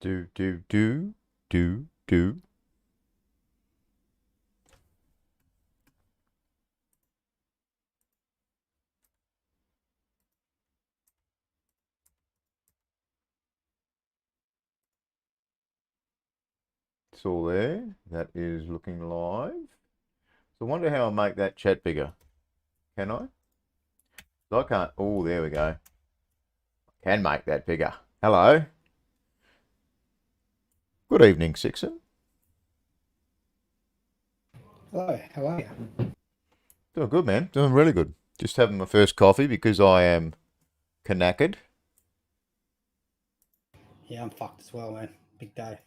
Do. It's all there. That is looking live. So I wonder how I make that chat bigger. Can I? I can't. Oh, there we go. Can make that bigger. Hello. Good evening, Sixon. Hello, how are you? Doing good, man. Doing really good. Just having my first coffee because I am knackered. Yeah, I'm fucked as well, man. Big day.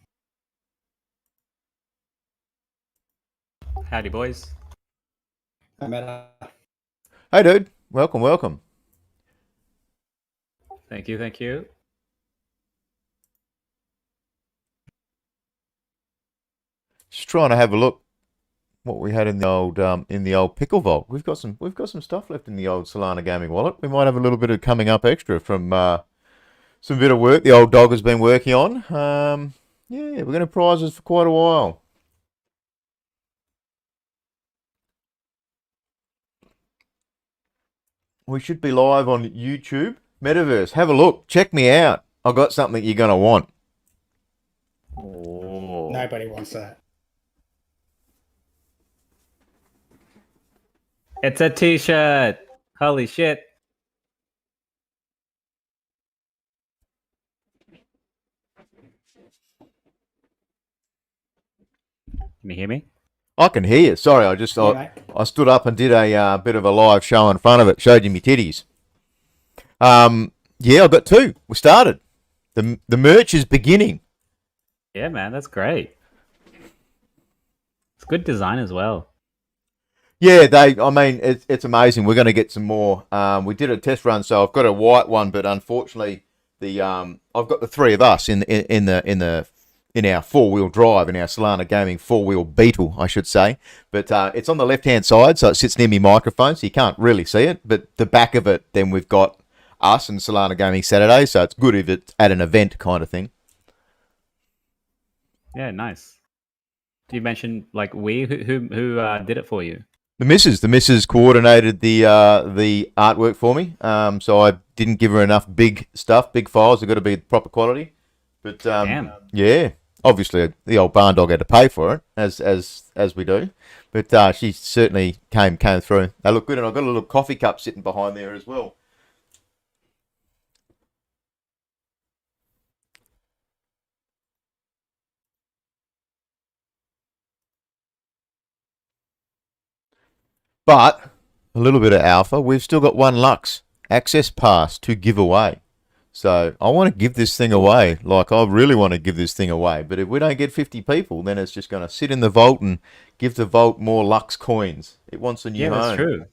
Howdy, boys. No matter. Hey, dude. Welcome. Thank you. Just trying to have a look what we had in the old pickle vault. We've got some stuff left in the old Solana gaming wallet. We might have a little bit of coming up extra from some bit of work the old dog has been working on. Yeah, we're going to prize us for quite a while. We should be live on YouTube. Metaverse, have a look. Check me out. I've got something you're going to want. Oh. Nobody wants that. It's a t-shirt. Holy shit. Can you hear me? I can hear you. Sorry, I stood up and did a bit of a live show in front of it. Showed you me titties. Yeah, I got two. We started. The merch is beginning. Yeah, man, that's great. It's good design as well. Yeah, it's amazing. We're going to get some more. We did a test run, so I've got a white one, but unfortunately, I've got the three of us in our four-wheel drive, in our Solana Gaming four-wheel Beetle, I should say. But it's on the left-hand side, so it sits near my microphone, so you can't really see it. But the back of it, then we've got us and Solana Gaming Saturday, so it's good if it's at an event kind of thing. Yeah, nice. You mentioned like who did it for you? The missus coordinated the artwork for me. So I didn't give her enough big files. They've got to be proper quality. But Damn. Yeah, obviously the old barn dog had to pay for it, as we do. But she certainly came through. They look good, and I've got a little coffee cup sitting behind there as well. But a little bit of alpha. We've still got 1 Lux access pass to give away. So I want to give this thing away. Like, I really want to give this thing away. But if we don't get 50 people, then it's just going to sit in the vault and give the vault more Lux coins. It wants a new home. Yeah, that's true.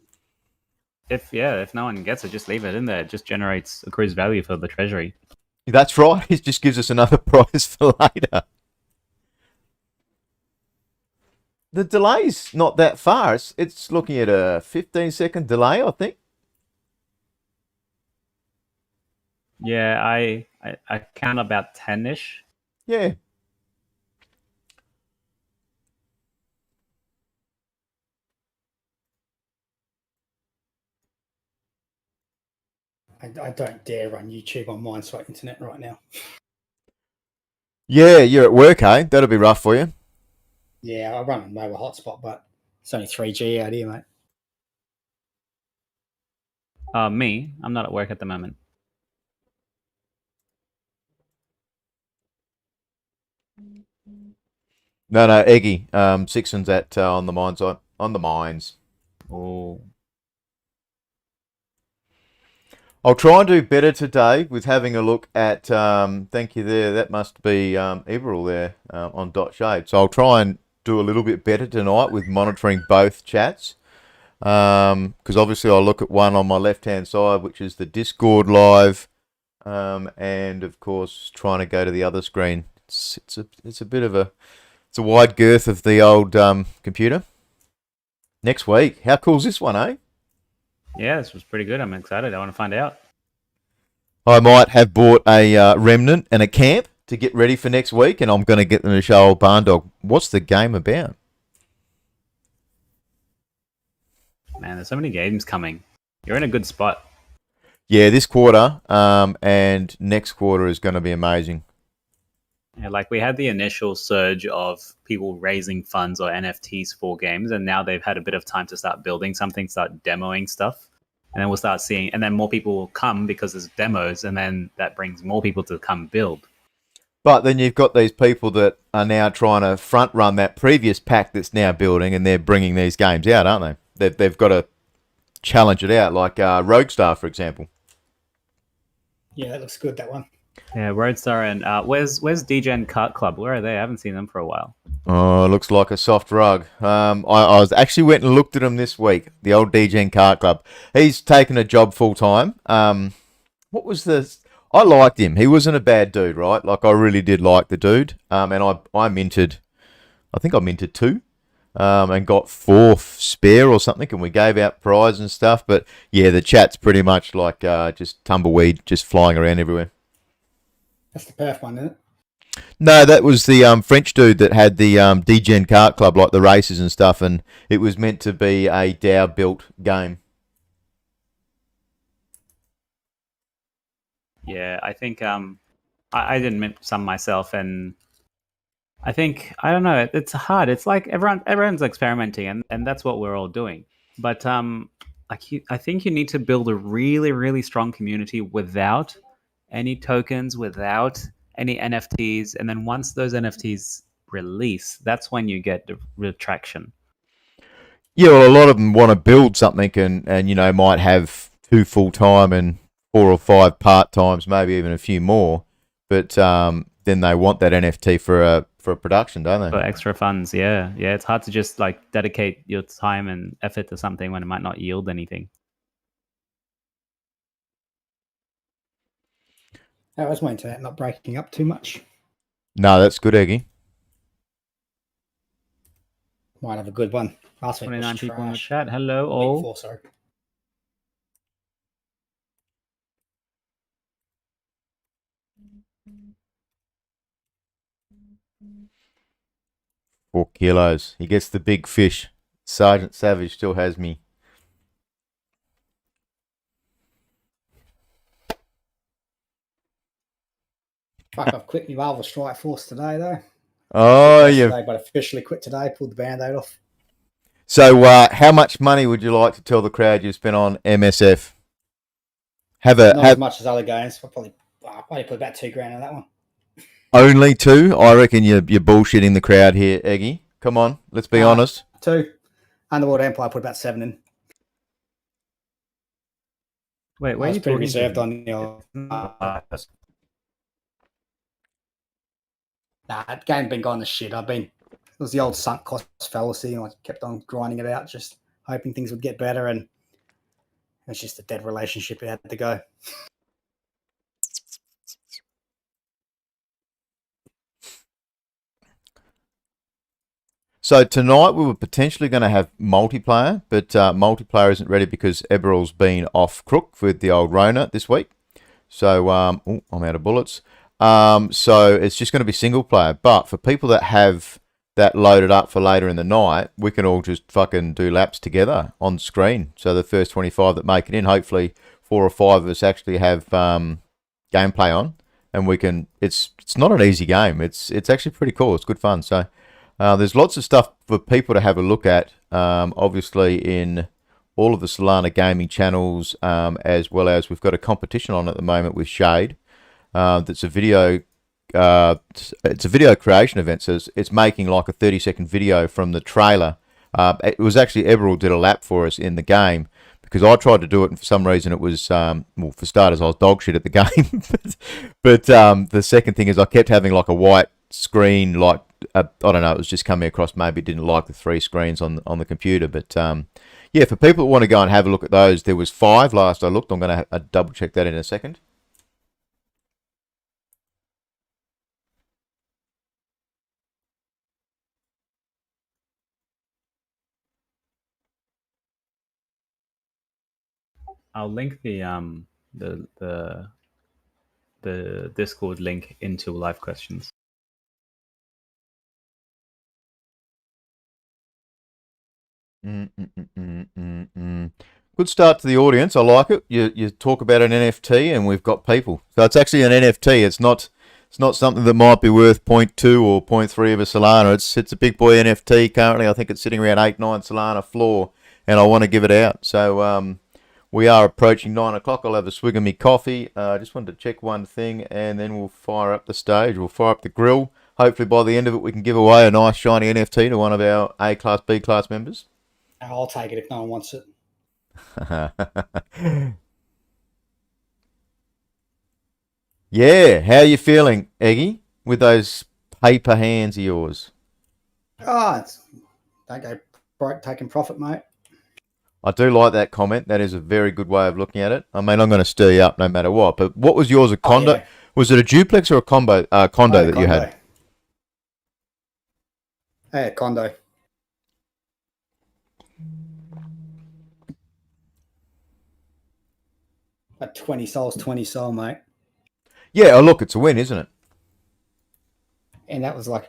If no one gets it, just leave it in there. It just accrues value for the treasury. That's right. It just gives us another prize for later. The delay's not that far. It's looking at a 15-second delay, I think. Yeah, I count about 10-ish. Yeah. I don't dare run YouTube on mine sweat internet right now. Yeah, you're at work, eh? That'll be rough for you. Yeah, I run a mobile hotspot, but it's only 3G out here, mate. Me, I'm not at work at the moment. No, Eggy. Sixon's at on the mines side. On the mines. Oh. I'll try and do better today with having a look at. Thank you there. That must be Eborall there on .shade. So I'll try and do a little bit better tonight with monitoring both chats. Because obviously I'll look at one on my left-hand side, which is the Discord live, and of course trying to go to the other screen. It's a bit of a wide girth of the old computer. Next week, how cool is this one, eh? Yeah, this was pretty good. I'm excited. I want to find out. I might have bought a remnant and a camp to get ready for next week, and I'm going to get them to show old Barndog what's the game about. Man, there's so many games coming. You're in a good spot. Yeah, this quarter and next quarter is going to be amazing. Yeah, like we had the initial surge of people raising funds or NFTs for games, and now they've had a bit of time to start building something, start demoing stuff, and then we'll start seeing, and then more people will come because there's demos, and then that brings more people to come build. But then you've got these people that are now trying to front run that previous pack that's now building, and they're bringing these games out, aren't they? They've got to challenge it out, like Roguestar, for example. Yeah, that looks good, that one. Yeah, Roadstar and where's DGen Kart Club? Where are they? I haven't seen them for a while. Oh, it looks like a soft rug. I was actually went and looked at him this week. The old DGen Kart Club. He's taken a job full time. What was the? I liked him. He wasn't a bad dude, right? Like I really did like the dude. And I minted. I think I minted 2. And got 4 spare or something, and we gave out prize and stuff. But yeah, the chat's pretty much like just tumbleweed, just flying around everywhere. That's the Perth one, isn't it? No, that was the French dude that had the DGen Kart Club, like the races and stuff, and it was meant to be a DAO built game. Yeah, I think I didn't mint some myself, and I think I don't know. It's hard. It's like everyone's experimenting, and that's what we're all doing. But I think you need to build a really really strong community without any tokens, without any NFTs, and then once those NFTs release, that's when you get the traction. Yeah, well, a lot of them want to build something, and might have 2 full time and 4 or 5 part times, maybe even a few more. But then they want that NFT for a production, don't they? For extra funds, yeah. It's hard to just like dedicate your time and effort to something when it might not yield anything. How was my internet not breaking up too much? No, that's good, Eggy. Might have a good one. Last week 29 was people in the trash. chat. Hello, Week all. before, sorry. Four kilos. He gets the big fish. Sergeant Savage still has me. Fuck, I've quit my Marvel Strike Force today, though. Oh, yeah. Today, but officially quit today. Pulled the band-aid off. So, how much money would you like to tell the crowd you spent on MSF? Not as much as other games. I'll probably put about $2,000 on that one. Only 2? I reckon you're bullshitting the crowd here, Eggy. Come on, let's be honest. 2. Underworld Empire, I put about 7 in. Wait, where I are was you pretty talking reserved to? on the that game been going to shit. It was the old sunk cost fallacy, and I kept on grinding it out, just hoping things would get better, and it's just a dead relationship. It had to go. So tonight we were potentially going to have multiplayer, but multiplayer isn't ready because Eborall's been off crook with the old Rona this week. So I'm out of bullets. So it's just going to be single player. But for people that have that loaded up for later in the night, we can all just fucking do laps together on screen. So the first 25 that make it in, hopefully 4 or 5 of us actually have gameplay on, and we can. It's not an easy game. It's actually pretty cool. It's good fun. So there's lots of stuff for people to have a look at. Obviously in all of the Solana gaming channels, as well as we've got a competition on at the moment with Shade. That's a video. It's a video creation event, so it's making like a 30-second video from the trailer. It was actually Eborall did a lap for us in the game because I tried to do it, and for some reason it was well, for starters I was dog shit at the game. but the second thing is I kept having like a white screen, like I don't know, it was just coming across. Maybe didn't like the 3 screens on the computer, but yeah, for people that want to go and have a look at those, there was 5 last I looked. I'm going to double check that in a second. I'll link the the Discord link into live questions. Good start to the audience. I like it. You talk about an NFT, and we've got people. So it's actually an NFT. It's not something that might be worth 0.2 or 0.3 of a Solana. It's a big boy NFT currently. I think it's sitting around 8-9 Solana floor, and I want to give it out. So we are approaching 9 o'clock. I'll have a swig of me coffee. I just wanted to check one thing, and then we'll fire up the stage. We'll fire up the grill. Hopefully by the end of it, we can give away a nice shiny NFT to one of our A-class, B-class members. I'll take it if no one wants it. Yeah, how are you feeling, Eggy, with those paper hands of yours? Oh, don't go broke taking profit, mate. I do like that comment. That is a very good way of looking at it. I mean, I'm going to stir you up no matter what. But what was yours? A condo? Yeah. Was it a duplex or a condo that you had? Yeah, condo. At 20 souls, 20 soul, mate. Yeah, oh, look, it's a win, isn't it? And that was like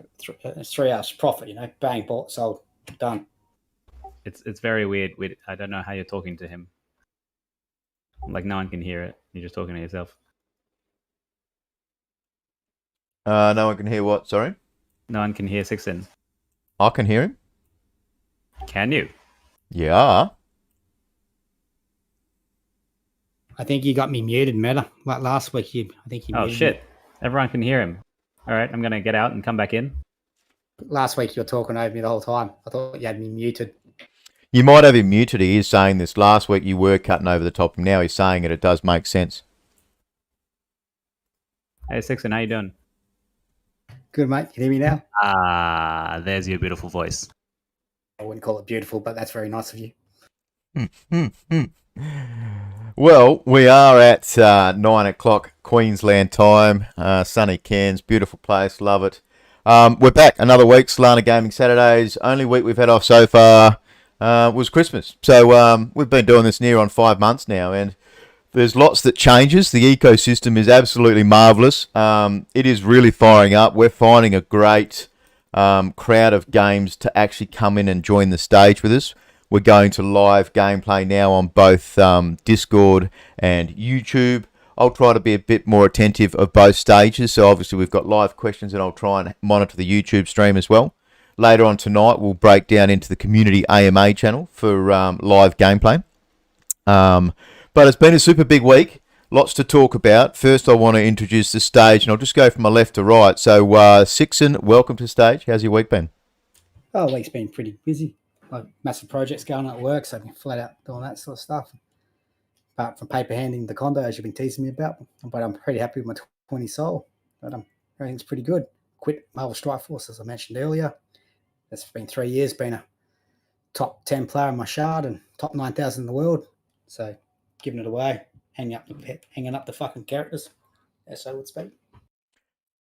3 hours profit, bang, bought, sold, done. It's very weird. I don't know how you're talking to him. Like no one can hear it. You're just talking to yourself. No one can hear what? Sorry? No one can hear Sixin. I can hear him. Can you? Yeah. I think you got me muted, Meta. Like last week, I think you Oh, muted shit. me. Everyone can hear him. All right, I'm going to get out and come back in. Last week, you were talking over me the whole time. I thought you had me muted. You might have him muted. He is saying this. Last week you were cutting over the top. Now he's saying it. It does make sense. Hey, Sixin, how you doing? Good, mate. Can you hear me now? Ah, there's your beautiful voice. I wouldn't call it beautiful, but that's very nice of you. Well, we are at 9 o'clock Queensland time. Sunny Cairns, beautiful place, love it. We're back another week, Solana Gaming Saturdays. Only week we've had off so far was Christmas. So we've been doing this near on 5 months now, and there's lots that changes. The ecosystem is absolutely marvellous. It is really firing up. We're finding a great crowd of games to actually come in and join the stage with us. We're going to live gameplay now on both Discord and YouTube. I'll try to be a bit more attentive of both stages. So obviously we've got live questions, and I'll try and monitor the YouTube stream as well. Later on tonight, we'll break down into the community AMA channel for live gameplay. But it's been a super big week. Lots to talk about. First, I want to introduce the stage, and I'll just go from my left to right. So, Sixin, welcome to stage. How's your week been? Oh, the week's been pretty busy. Like massive projects going on at work, so I've been flat out doing that sort of stuff. Apart from paper handing the condo, as you've been teasing me about, but I'm pretty happy with my 20 soul. But everything's pretty good. Quit Marvel Strike Force, as I mentioned earlier. It's been 3 years, been a top 10 player in my shard and top 9,000 in the world. So giving it away, hanging up the fucking characters, as I would speak.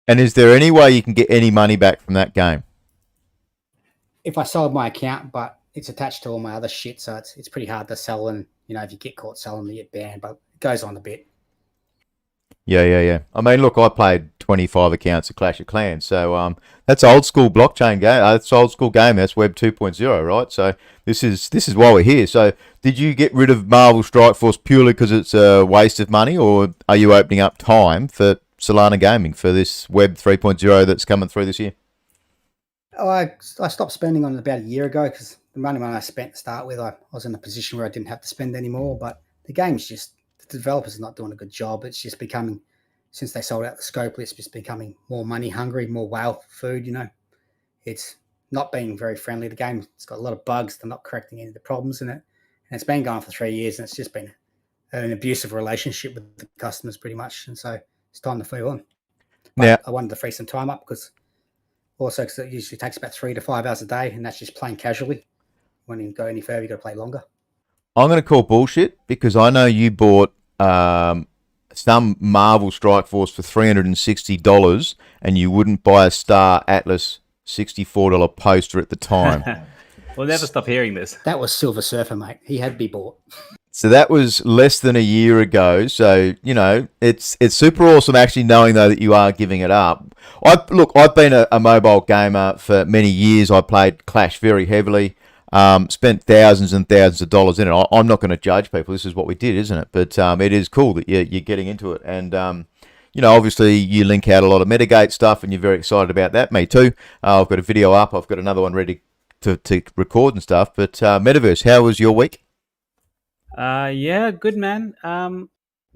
And is there any way you can get any money back from that game? If I sold my account, but it's attached to all my other shit, so it's pretty hard to sell. And if you get caught selling, you get banned. But it goes on a bit. Yeah. I mean, look, I played 25 accounts of Clash of Clans, so that's old school blockchain game. That's old school game. That's Web 2.0, right? So this is why we're here. So did you get rid of Marvel Strike Force purely because it's a waste of money, or are you opening up time for Solana gaming for this Web 3.0 that's coming through this year? Oh, I stopped spending on it about a year ago because the money I spent to start with, I was in a position where I didn't have to spend anymore. But the game's just, the developers are not doing a good job. It's just becoming, since they sold out the scope, it's just becoming more money hungry, more whale food, It's not being very friendly. The game, it's got a lot of bugs. They're not correcting any of the problems in it. And it's been going for 3 years, and it's just been an abusive relationship with the customers pretty much. And so it's time to move on. But Now, I wanted to free some time up because it usually takes about 3 to 5 hours a day, and that's just playing casually. When you go any further, you've got to play longer. I'm going to call bullshit because I know you bought some Marvel Strike Force for $360 and you wouldn't buy a Star Atlas $64 poster at the time. We'll never stop hearing this. That was Silver Surfer, mate. He had to be bought. So that was less than a year ago. So, it's super awesome actually knowing though that you are giving it up. I've been a mobile gamer for many years. I played Clash very heavily. Spent thousands and thousands of dollars in it. I'm not going to judge people. This is what we did, isn't it? But it is cool that you're getting into it. And, obviously you link out a lot of Metagate stuff and you're very excited about that. Me too. I've got a video up. I've got another one ready to record and stuff. But Metaverse, how was your week? Yeah, good, man.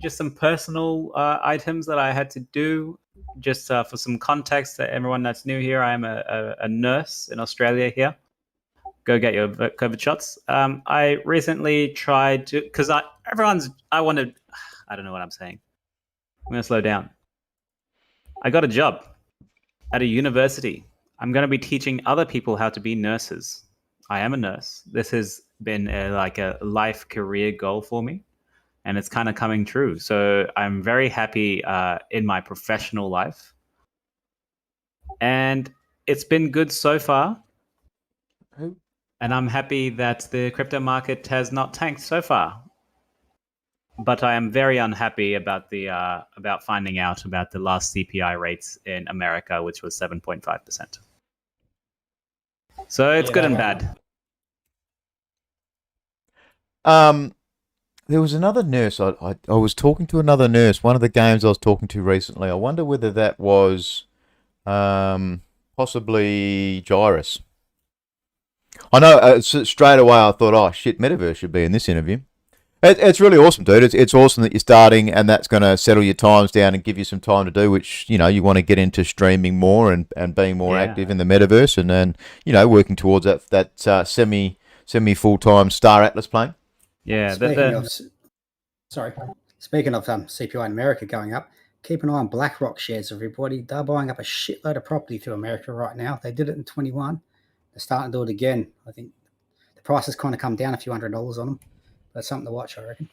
Just some personal items that I had to do. Just for some context to everyone that's new here, I'm a nurse in Australia here. Go get your COVID shots. I recently tried to, because I don't know what I'm saying. I'm going to slow down. I got a job at a university. I'm going to be teaching other people how to be nurses. I am a nurse. This has been like a life career goal for me, and it's kind of coming true. So I'm very happy in my professional life, and it's been good so far. And I'm happy that the crypto market has not tanked so far. But I am very unhappy about about finding out about the last CPI rates in America, which was 7.5%. So it's good and bad. There was another nurse. I was talking to another nurse. One of the games I was talking to recently. I wonder whether that was possibly Gyrus. I know straight away I thought, oh shit, Metaverse should be in this interview. It's really awesome, dude. It's awesome that you're starting, and that's going to settle your times down and give you some time to do, which, you want to get into streaming more and being more active in the Metaverse, and then, working towards that semi full-time Star Atlas playing. Yeah. Speaking of CPI in America going up, keep an eye on BlackRock shares, everybody. They're buying up a shitload of property through America right now. They did it in 21. They're starting to do it again. I think the price has kind of come down a few $100s on them. That's something to watch, I reckon.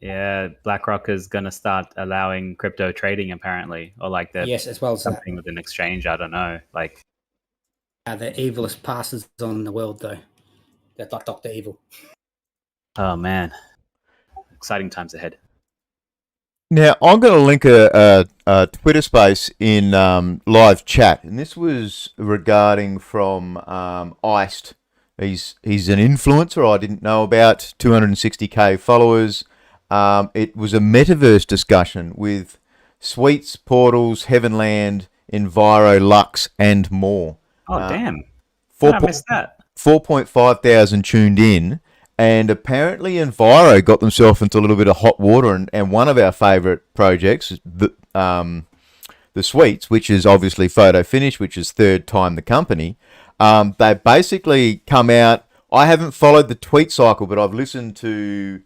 Yeah, BlackRock is going to start allowing crypto trading, apparently, or like that. Yes, as well as something with an exchange. I don't know, like the evilest passes on in the world, though. They're like Dr. Evil. Oh man, exciting times ahead. Now I'm going to link a Twitter space in live chat, and this was regarding from Iced. He's an influencer I didn't know about, 260k followers. It was a metaverse discussion with Sweets, Portals, Heavenland, Enviro, Lux, and more. Oh, damn. I missed that. 4.5 thousand tuned in, and apparently Enviro got themselves into a little bit of hot water, and one of our favourite projects, the Sweets, which is obviously Photo Finish, which is third time the company, they basically come out. I haven't followed the tweet cycle, but I've listened to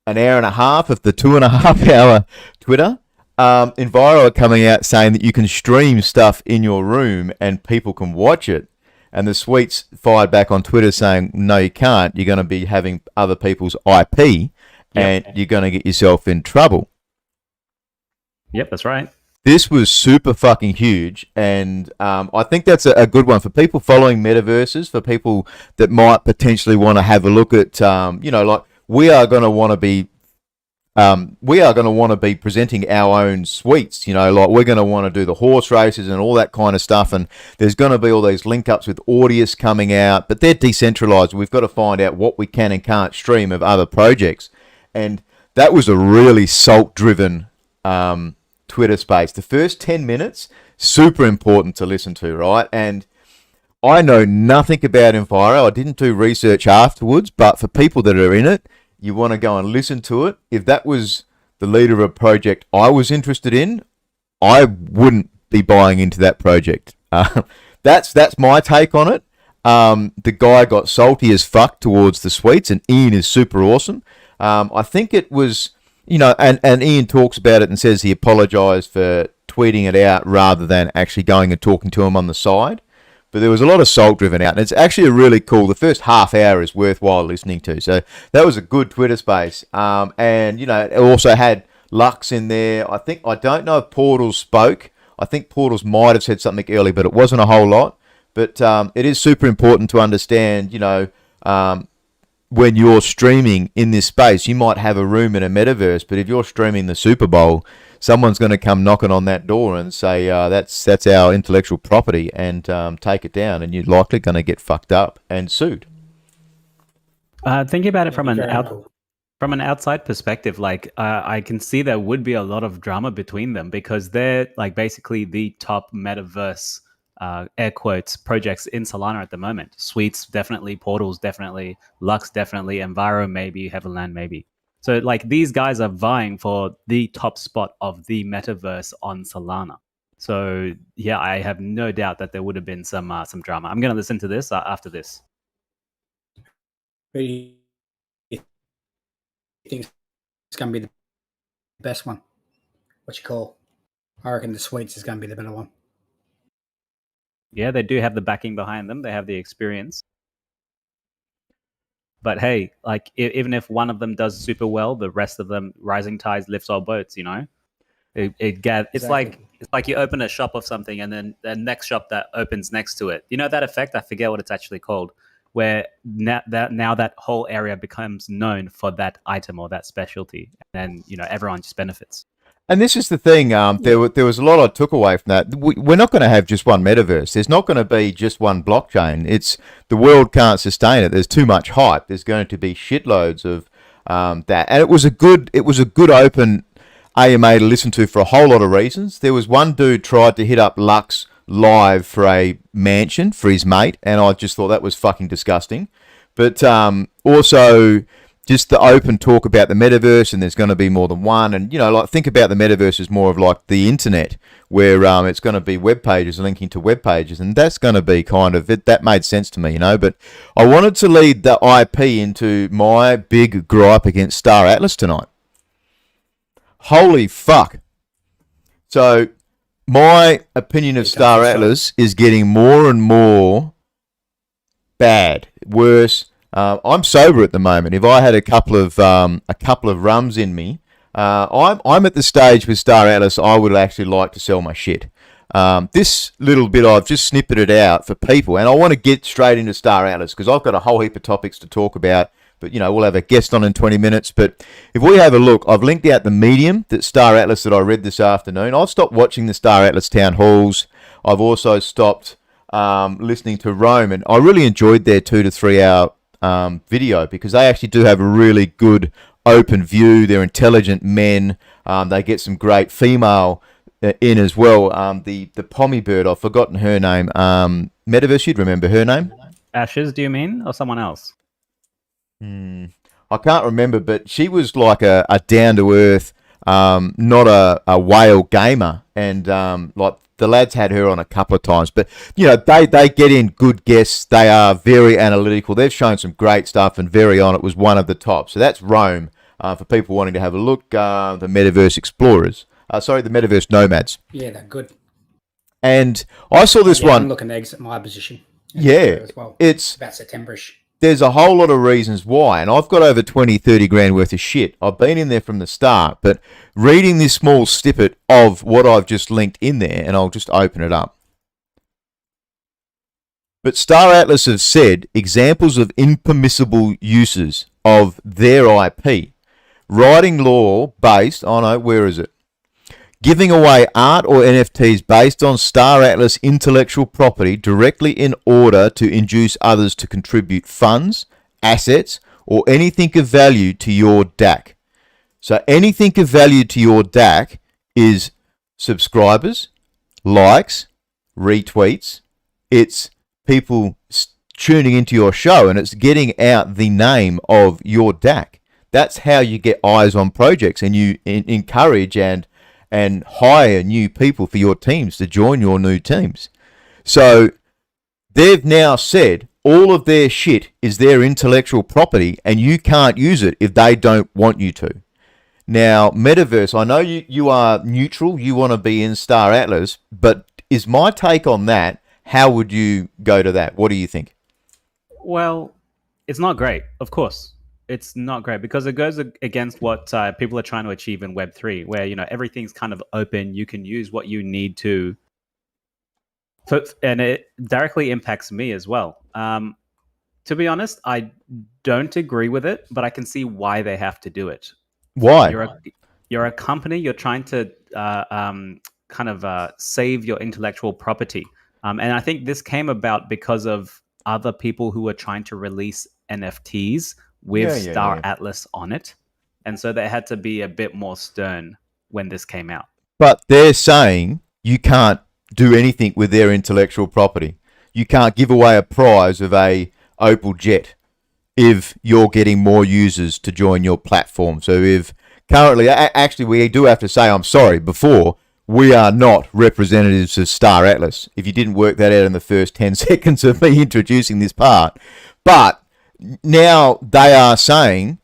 an hour and a half of the 2.5 hour Twitter. Enviro are coming out saying that you can stream stuff in your room and people can watch it. And the Sweets fired back on Twitter saying, no, you can't. You're going to be having other people's IP and you're going to get yourself in trouble. Yep, that's right. This was super fucking huge, and I think that's a good one for people following metaverses, for people that might potentially want to have a look at, like we are going to want to be presenting our own suites, like we're going to want to do the horse races and all that kind of stuff, and there's going to be all these link ups with Audius coming out, but they're decentralized. We've got to find out what we can and can't stream of other projects, and that was a really salt-driven Twitter space. The first 10 minutes, super important to listen to, right? And I know nothing about Enviro. I didn't do research afterwards, but for people that are in it, you want to go and listen to it. If that was the leader of a project I was interested in, I wouldn't be buying into that project. That's my take on it. The guy got salty as fuck towards the Sweets, and Ian is super awesome. I think it was... and Ian talks about it and says he apologised for tweeting it out rather than actually going and talking to him on the side. But there was a lot of salt driven out, and it's actually really cool. The first half hour is worthwhile listening to. So that was a good Twitter space. And, it also had Lux in there. I don't know if Portals spoke. I think Portals might have said something early, but it wasn't a whole lot. But it is super important to understand, when you're streaming in this space, you might have a room in a metaverse, but if you're streaming the Super Bowl, someone's going to come knocking on that door and say, that's our intellectual property, and take it down, and you're likely going to get fucked up and sued. Thinking about it from Very an cool. from an outside perspective, like I can see there would be a lot of drama between them because they're like basically the top metaverse air quotes projects in Solana at the moment. Suites definitely, Portals definitely, Lux definitely, Enviro maybe, Heavenland maybe. So like these guys are vying for the top spot of the metaverse on Solana. So yeah, I have no doubt that there would have been some drama. I'm going to listen to this after this. Who do you think is going to be the best one? What you call? I reckon the Sweets is going to be the better one. Yeah, they do have the backing behind them. They have the experience. But hey, like even if one of them does super well, the rest of them, rising tides lifts all boats. You know, it's Exactly. like you open a shop of something, and then the next shop that opens next to it. You know that effect? I forget what it's actually called. Where now that whole area becomes known for that item or that specialty, and then everyone just benefits. And this is the thing. There was a lot I took away from that. We're not going to have just one metaverse. There's not going to be just one blockchain. The world can't sustain it. There's too much hype. There's going to be shitloads of that. And it was a good open AMA to listen to for a whole lot of reasons. There was one dude tried to hit up Lux live for a mansion for his mate, and I just thought that was fucking disgusting. But also just the open talk about the metaverse, and there's going to be more than one, and think about the metaverse as more of like the internet, where it's going to be web pages linking to web pages, and that's going to be kind of it. That made sense to me, But I wanted to lead the IP into my big gripe against Star Atlas tonight. Holy fuck! So my opinion of Star Atlas is getting more and more bad, worse. I'm sober at the moment. If I had a couple of rums in me, I'm at the stage with Star Atlas. I would actually like to sell my shit. This little bit I've just snippeted out for people, and I want to get straight into Star Atlas because I've got a whole heap of topics to talk about. But we'll have a guest on in 20 minutes. But if we have a look, I've linked out the Medium that Star Atlas that I read this afternoon. I've stopped watching the Star Atlas town halls. I've also stopped listening to Rome, and I really enjoyed their 2 to 3 hour video because they actually do have a really good open view. They're intelligent men. They get some great female in as well. The pommy bird, I've forgotten her name. Metaverse, you'd remember her name? Ashes, do you mean, or someone else? I can't remember, but she was like a down to earth, not a whale gamer, and like the lads had her on a couple of times, but they get in good guests. They are very analytical. They've shown some great stuff, and Very On it was one of the top. So that's Rome for people wanting to have a look. The Metaverse Explorers, the Metaverse Nomads. Yeah, they're good. And I saw this one. I'm looking to exit my position. As well. It's about September-ish. There's a whole lot of reasons why, and I've got over 20, 30 grand worth of shit. I've been in there from the start, but reading this small snippet of what I've just linked in there, and I'll just open it up. But Star Atlas have said examples of impermissible uses of their IP. Writing law based, where is it? Giving away art or NFTs based on Star Atlas intellectual property directly in order to induce others to contribute funds, assets, or anything of value to your DAC. So anything of value to your DAC is subscribers, likes, retweets. It's people tuning into your show, and it's getting out the name of your DAC. That's how you get eyes on projects, and you encourage and hire new people for your teams to join your new teams. So they've now said all of their shit is their intellectual property, and you can't use it if they don't want you to. Now, Metaverse, I know you are neutral. You want to be in Star Atlas, but is my take on that, how would you go to that? What do you think? Well, it's not great, of course. It's not great because it goes against what people are trying to achieve in Web3, where everything's kind of open. You can use what you need to, and it directly impacts me as well. To be honest, I don't agree with it, but I can see why they have to do it. Why? You're a company. You're trying to kind of save your intellectual property, and I think this came about because of other people who were trying to release NFTs with Star Atlas on it, and so they had to be a bit more stern when this came out. But they're saying you can't do anything with their intellectual property. You can't give away a prize of a Opal jet if you're getting more users to join your platform. So if currently, actually, we do have to say, I'm sorry, before, we are not representatives of Star Atlas. If you didn't work that out in the first 10 seconds of me introducing this part. But now they are saying,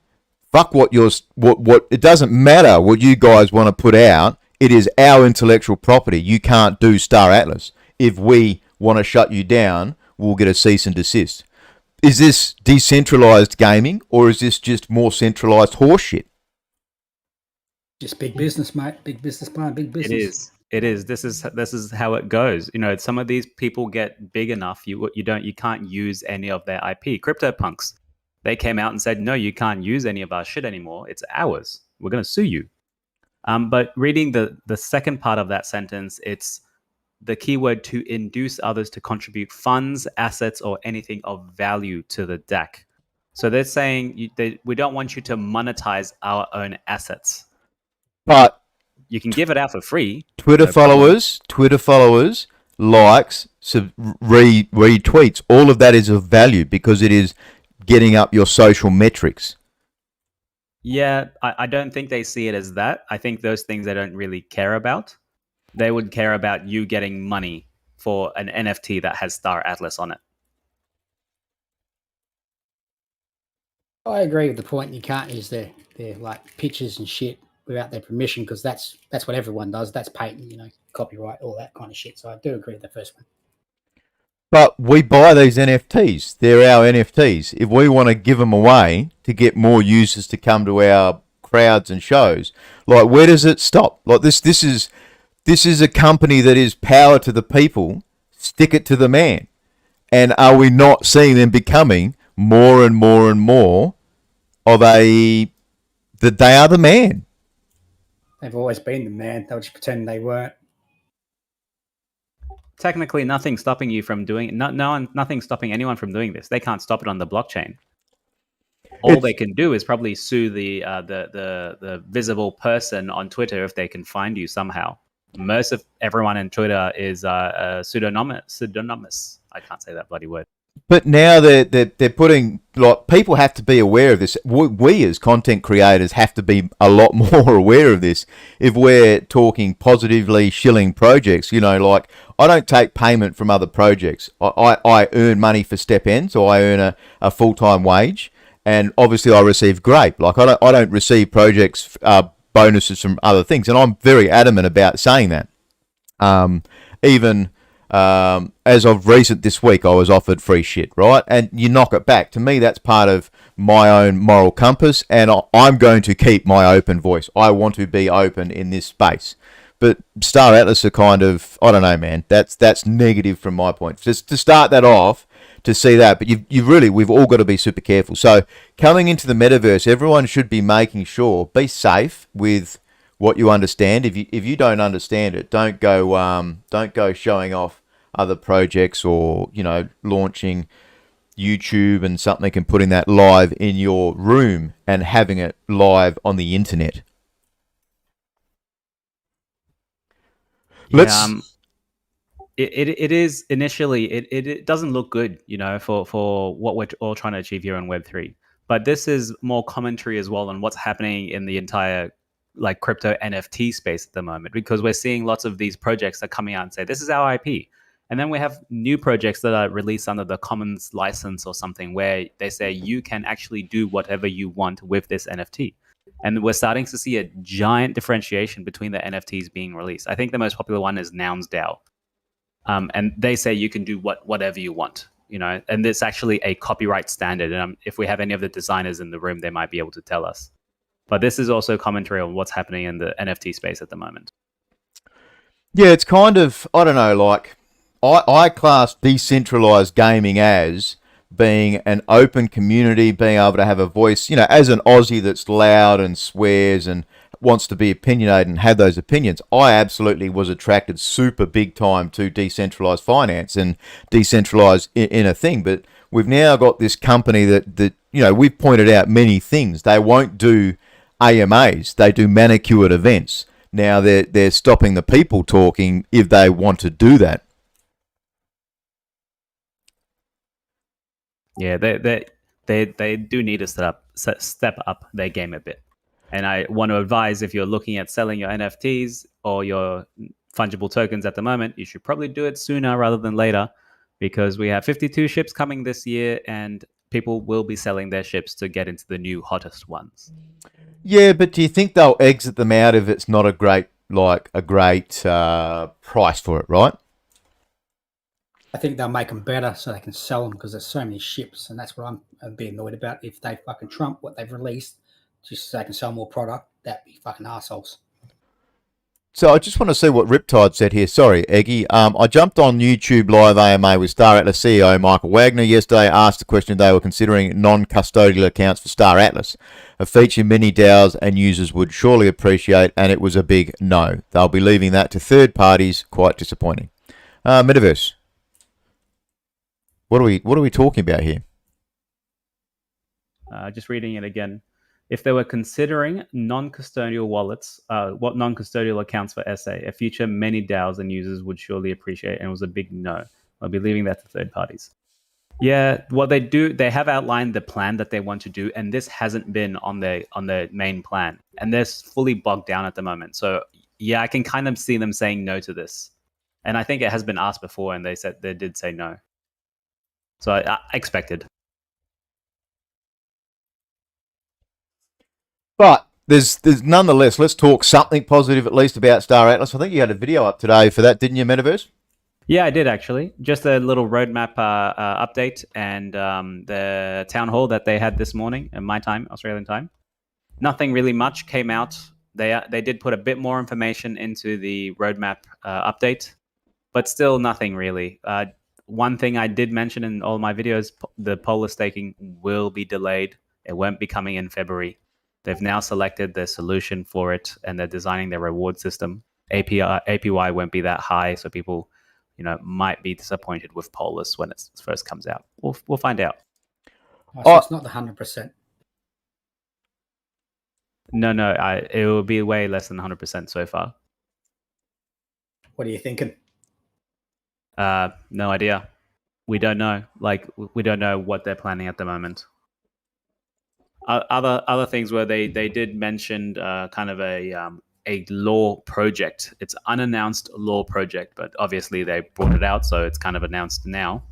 fuck what it doesn't matter what you guys want to put out. It is our intellectual property. You can't do Star Atlas. If we want to shut you down, we'll get a cease and desist. Is this decentralized gaming, or is this just more centralized horseshit? Just big business, mate. Big business plan, big business. It is. This is how it goes. You know, some of these people get big enough. You can't use any of their IP. CryptoPunks, they came out and said, no, you can't use any of our shit anymore. It's ours. We're going to sue you. But reading the second part of that sentence, it's the keyword to induce others to contribute funds, assets, or anything of value to the DAC. So they're saying we don't want you to monetize our own assets. But you can give it out for free. Twitter followers, likes, retweets, all of that is of value because it is getting up your social metrics. Yeah, I don't think they see it as that. I think those things they don't really care about. They would care about you getting money for an NFT that has Star Atlas on it. I agree with the point. You can't use their like pictures and shit without their permission because that's what everyone does. That's patent, copyright, all that kind of shit. So I do agree with the first one. But we buy these NFTs. They're our NFTs. If we want to give them away to get more users to come to our crowds and shows, like where does it stop? Like this is a company that is power to the people. Stick it to the man. And are we not seeing them becoming more and more and more of that they are the man? They've always been the man. They'll just pretend they weren't. Technically, nothing's stopping you from doing it. Nothing's stopping anyone from doing this. They can't stop it on the blockchain. All they can do is probably sue the visible person on Twitter if they can find you somehow. Most of everyone in Twitter is pseudonymous. I can't say that bloody word. But now they're putting, like, people have to be aware of this. We as content creators have to be a lot more aware of this. If we're talking positively shilling projects, like I don't take payment from other projects. I earn money for step end, so I earn a full-time wage, and obviously I receive Grape. Like I don't receive projects bonuses from other things, and I'm very adamant about saying that. Even as of recent this week, I was offered free shit, right? And you knock it back. To me, that's part of my own moral compass, and I'm going to keep my open voice. I want to be open in this space. But Star Atlas are kind of, I don't know, man. That's negative from my point. Just to start that off, to see that. But we've all got to be super careful. So coming into the metaverse, everyone should be making sure, be safe with what you understand. If you don't understand it, don't go showing off other projects or launching YouTube and something and putting that live in your room and having it live on the internet. It is initially it doesn't look good, for what we're all trying to achieve here on Web3. But this is more commentary as well on what's happening in the entire crypto NFT space at the moment, because we're seeing lots of these projects that are coming out and say this is our IP, and then we have new projects that are released under the Commons license or something where they say you can actually do whatever you want with this NFT. And we're starting to see a giant differentiation between the NFTs being released. I think the most popular one is Nouns DAO. And they say you can do whatever you want, and it's actually a copyright standard. And if we have any of the designers in the room, they might be able to tell us. But this is also commentary on what's happening in the NFT space at the moment. Yeah, it's kind of, I don't know, like I class decentralized gaming as being an open community, being able to have a voice, as an Aussie that's loud and swears and wants to be opinionated and have those opinions, I absolutely was attracted super big time to decentralized finance and decentralized in a thing. But we've now got this company that we've pointed out many things. They won't do AMAs. They do manicured events. Now they're stopping the people talking if they want to do that. Yeah, they do need to step up their game a bit. And I want to advise, if you're looking at selling your NFTs or your fungible tokens at the moment, you should probably do it sooner rather than later, because we have 52 ships coming this year and people will be selling their ships to get into the new hottest ones. Yeah, but do you think they'll exit them out if it's not a great price for it, right? I think they'll make them better so they can sell them, because there's so many ships, and that's what I'm a bit annoyed about. If they fucking trump what they've released just so they can sell more product, that'd be fucking assholes. So I just want to see what Riptide said here. Sorry, Eggy. I jumped on YouTube live AMA with Star Atlas CEO Michael Wagner yesterday, asked the question if they were considering non-custodial accounts for Star Atlas, a feature many DAOs and users would surely appreciate, and it was a big no. They'll be leaving that to third parties. Quite disappointing. Metaverse. What are we talking about here? Just reading it again. If they were considering non-custodial wallets, what non-custodial accounts for SA, a feature many DAOs and users would surely appreciate, and it was a big no. I'll be leaving that to third parties. Yeah, what they do, they have outlined the plan that they want to do, and this hasn't been on their main plan, and they're fully bogged down at the moment. So yeah, I can kind of see them saying no to this, and I think it has been asked before, and they did say no. So I expected. But there's nonetheless, let's talk something positive at least about Star Atlas. I think you had a video up today for that, didn't you, Metaverse? Yeah, I did actually. Just a little roadmap update and the town hall that they had this morning in my time, Australian time. Nothing really much came out. They did put a bit more information into the roadmap update, but still nothing really. One thing I did mention in all my videos, the polar staking will be delayed. It won't be coming in February. They've now selected the solution for it, and they're designing their reward system. APY won't be that high, so people, might be disappointed with Polus when it first comes out. We'll find out. So it's not the 100%. No, it will be way less than 100% so far. What are you thinking? No idea. We don't know. We don't know what they're planning at the moment. Other things where they did mention kind of a law project. It's unannounced law project, but obviously they brought it out, so it's kind of announced now.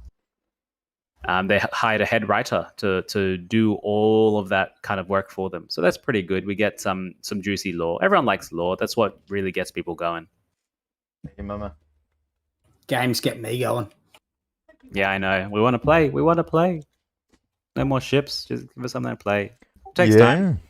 They hired a head writer to do all of that kind of work for them, so that's pretty good. We get some juicy law. Everyone likes law. That's what really gets people going. Hey, Mama. Games get me going. Yeah, I know. We want to play. No more ships. Just give us something to play. It takes time.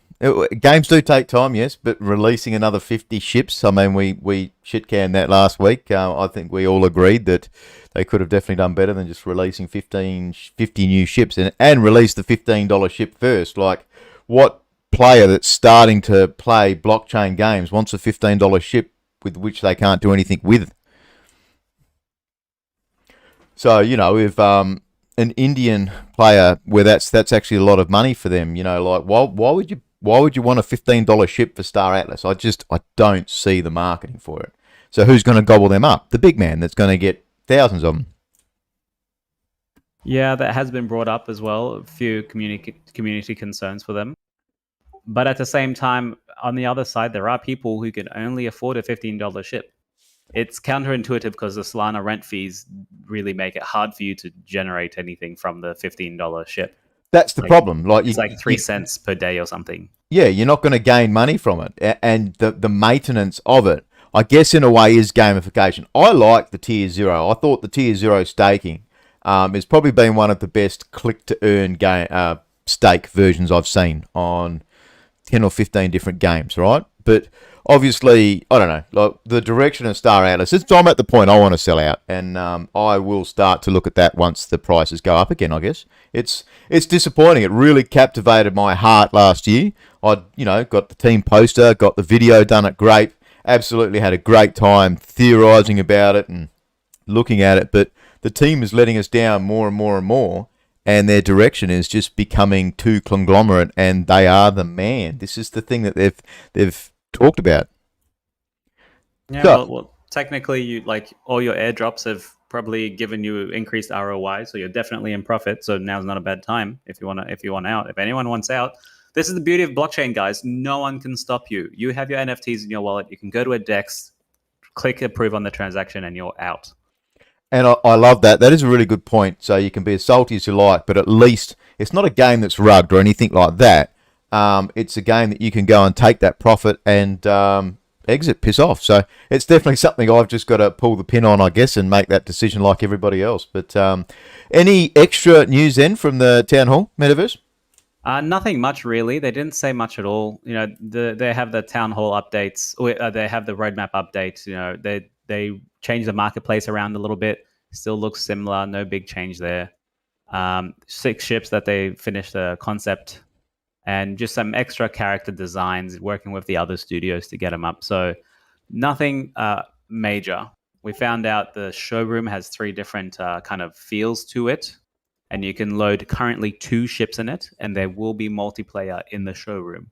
Games do take time, yes, but releasing another 50 ships, I mean, we shit-canned that last week. I think we all agreed that they could have definitely done better than just releasing 50 new ships and release the $15 ship first. Like, what player that's starting to play blockchain games wants a $15 ship with which they can't do anything with? So, if an Indian player where that's actually a lot of money for them, like why would you want a $15 ship for Star Atlas? I don't see the marketing for it. So who's going to gobble them up? The big man that's going to get thousands of them. Yeah, that has been brought up as well. A few community concerns for them. But at the same time, on the other side, there are people who can only afford a $15 ship. It's counterintuitive because the Solana rent fees really make it hard for you to generate anything from the $15 ship. That's the problem. It's like 3 cents per day or something. Yeah, you're not going to gain money from it. And the maintenance of it, I guess in a way, is gamification. I like the Tier 0. I thought the Tier 0 staking has probably been one of the best click-to-earn stake versions I've seen on 10 or 15 different games, right? But obviously, I don't know, like the direction of Star Atlas. I'm at the point I want to sell out, and I will start to look at that once the prices go up again. I guess it's disappointing. It really captivated my heart last year. I got the team poster, got the video done at Grape. Absolutely had a great time theorising about it and looking at it, but the team is letting us down more and more and more, and their direction is just becoming too conglomerate, and they are the man. This is the thing that they've talked about. Yeah, So- well, technically, you like all your airdrops have probably given you increased ROI, so you're definitely in profit. So now's not a bad time if you want out. If anyone wants out, this is the beauty of blockchain, guys. No one can stop you. You have your NFTs in your wallet. You can go to a DEX, click approve on the transaction, and you're out. And I love that. That is a really good point. So you can be as salty as you like, but at least it's not a game that's rugged or anything like that. It's a game that you can go and take that profit and exit, piss off. So it's definitely something I've just got to pull the pin on, I guess, and make that decision like everybody else. But any extra news then from the Town Hall Metaverse? Nothing much really. They didn't say much at all. They have the town hall updates. Or, they have the roadmap updates. They changed the marketplace around a little bit. Still looks similar. No big change there. 6 ships that they finished the concept, and just some extra character designs. Working with the other studios to get them up. So nothing major. We found out the showroom has 3 different kind of feels to it. And you can load currently 2 ships in it, and there will be multiplayer in the showroom.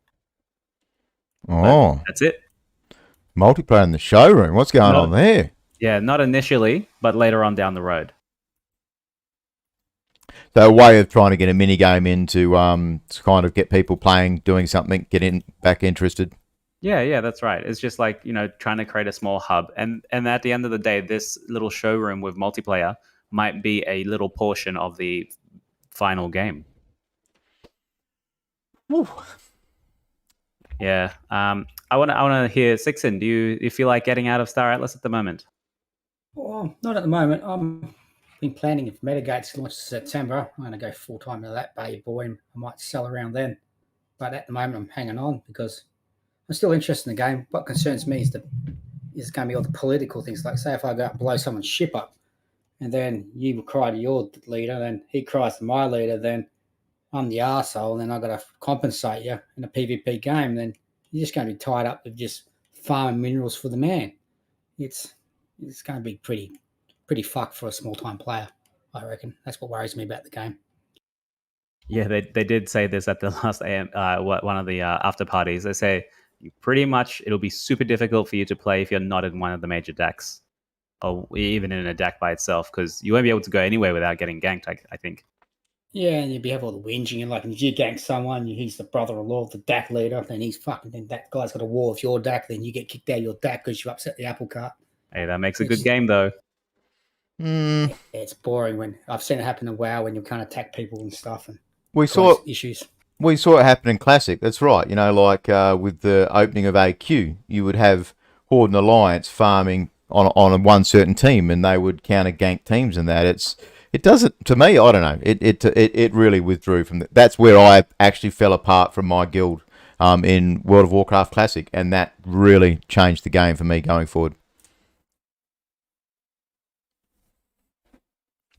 Oh, but that's it. Multiplayer in the showroom. What's going on there? Yeah, not initially, but later on down the road. So a way of trying to get a mini game in to kind of get people playing, doing something, get back interested. Yeah, that's right. It's just like, trying to create a small hub. And at the end of the day, this little showroom with multiplayer might be a little portion of the final game. Woo. Yeah. I want to hear Sixon. Do you feel like getting out of Star Atlas at the moment? Well, not at the moment. I've been planning if Metagate's launched in September. I'm going to go full time to that baby boy, and I might sell around then. But at the moment, I'm hanging on because I'm still interested in the game. What concerns me is going to be all the political things. Like, say, if I go out and blow someone's ship up, and then you cry to your leader, then he cries to my leader, then I'm the arsehole, and then I've got to compensate you in a PvP game, then you're just going to be tied up with just farming minerals for the man. It's going to be pretty fucked for a small-time player, I reckon. That's what worries me about the game. Yeah, they did say this at the last one of the after parties. They say pretty much it'll be super difficult for you to play if you're not in one of the major decks, or even in a deck by itself, because you won't be able to go anywhere without getting ganked, I think. Yeah, and you'd have all the whinging, and like if you gank someone, he's the brother-in-law of the DAC leader, then then that guy's got a war with your DAC, then you get kicked out of your DAC because you upset the apple cart. Hey, that makes a good game though. Yeah, it's boring when I've seen it happen in WoW when you can't attack people and stuff, and We saw issues. We saw it happen in Classic. That's right. Like with the opening of AQ, you would have Horde and Alliance farming on one certain team, and they would counter gank teams. And it doesn't, to me. I don't know. It really withdrew from that. That's where I actually fell apart from my guild in World of Warcraft Classic, and that really changed the game for me going forward.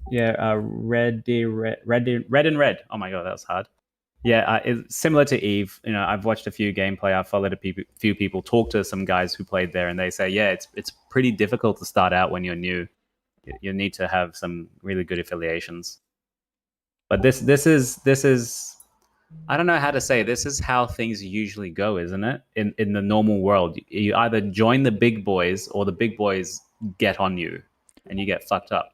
Yeah, red and red. Oh my god, that was hard. Yeah, it's similar to Eve. I've watched a few gameplay. I've followed few people, talk to some guys who played there, and they say, yeah, it's pretty difficult to start out when you're new. You need to have some really good affiliations. But this is I don't know how to say. This is how things usually go, isn't it? In the normal world, you either join the big boys or the big boys get on you, and you get fucked up.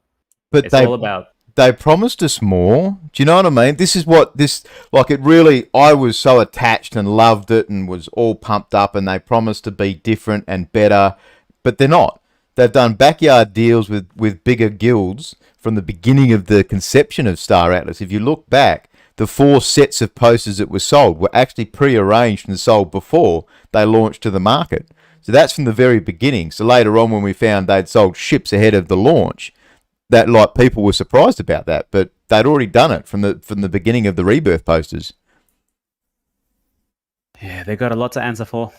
But It's all about. They promised us more. Do you know what I mean? This is what this, like, it really, I was so attached and loved it and was all pumped up, and they promised to be different and better, but they're not. They've done backyard deals with bigger guilds from the beginning of the conception of Star Atlas. If you look back, the 4 sets of posters that were sold were actually pre-arranged and sold before they launched to the market. So that's from the very beginning. So later on, when we found they'd sold ships ahead of the launch, that, like, people were surprised about that, but they'd already done it from the beginning of the Rebirth posters. Yeah, they got a lot to answer for.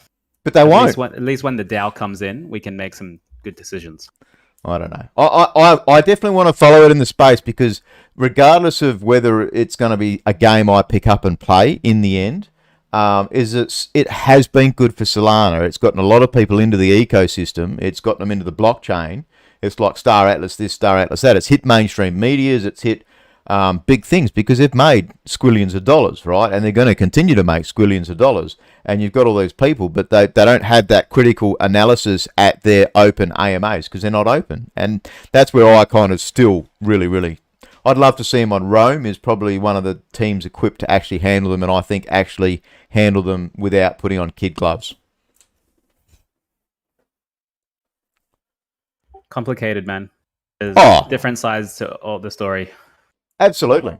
But they won't. At least when the DAO comes in, we can make some good decisions. I don't know. I definitely want to follow it in the space because regardless of whether it's going to be a game I pick up and play in the end, it has been good for Solana. It's gotten a lot of people into the ecosystem. It's gotten them into the blockchain. It's like Star Atlas this, Star Atlas that. It's hit mainstream medias. It's hit big things because they've made squillions of dollars, right? And they're going to continue to make squillions of dollars. And you've got all these people, but they don't have that critical analysis at their open AMAs because they're not open. And that's where I kind of still really, I'd love to see them on Rome. Is probably one of the teams equipped to actually handle them, and I think actually handle them without putting on kid gloves. Complicated, man. There's different sides to all the story. Absolutely.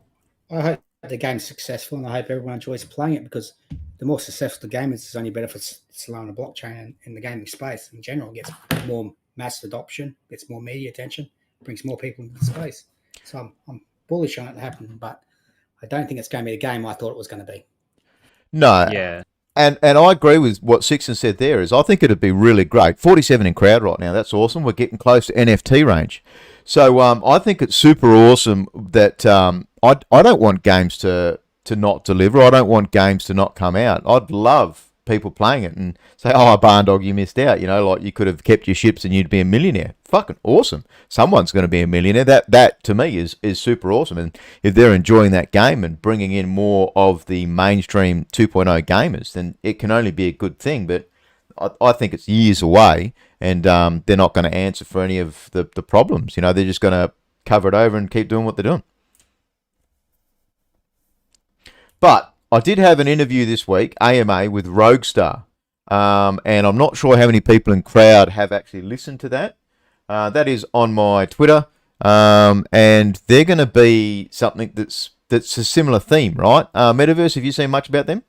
I hope the game's successful, and I hope everyone enjoys playing it because the more successful the game is, it's only better for Solana blockchain and in the gaming space in general. It gets more mass adoption, gets more media attention, brings more people into the space. So I'm bullish on it happening, but I don't think it's going to be the game I thought it was going to be. No. Yeah. And I agree with what Sixon said there. Is I think it'd be really great. 47 in crowd right now. That's awesome. We're getting close to NFT range. So I think it's super awesome that I don't want games to not deliver. I don't want games to not come out. I'd love people playing it and say, oh, Barndog, you missed out. You know, like you could have kept your ships and you'd be a millionaire. Fucking awesome. Someone's going to be a millionaire. That to me is super awesome. And if they're enjoying that game and bringing in more of the mainstream 2.0 gamers, then it can only be a good thing. But I think it's years away, and they're not going to answer for any of the problems. You know, they're just going to cover it over and keep doing what they're doing. But I did have an interview this week, AMA, with Roguestar. And I'm not sure how many people in crowd have actually listened to that. That is on my Twitter. And they're going to be something that's a similar theme, right? Metaverse, have you seen much about them?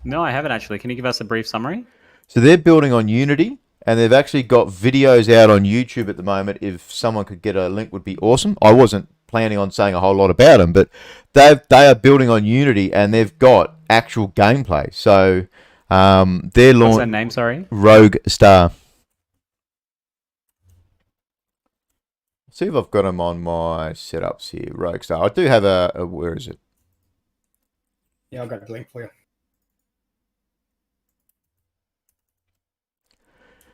No, I haven't actually. Can you give us a brief summary? So they're building on Unity, and they've actually got videos out on YouTube at the moment. If someone could get a link, would be awesome. I wasn't planning on saying a whole lot about them, but they are building on Unity, and they've got actual gameplay. So they're launching. What's that name? Sorry, Roguestar. See if I've got them on my setups here. Roguestar. I do have a where is it? Yeah, I've got a link for you.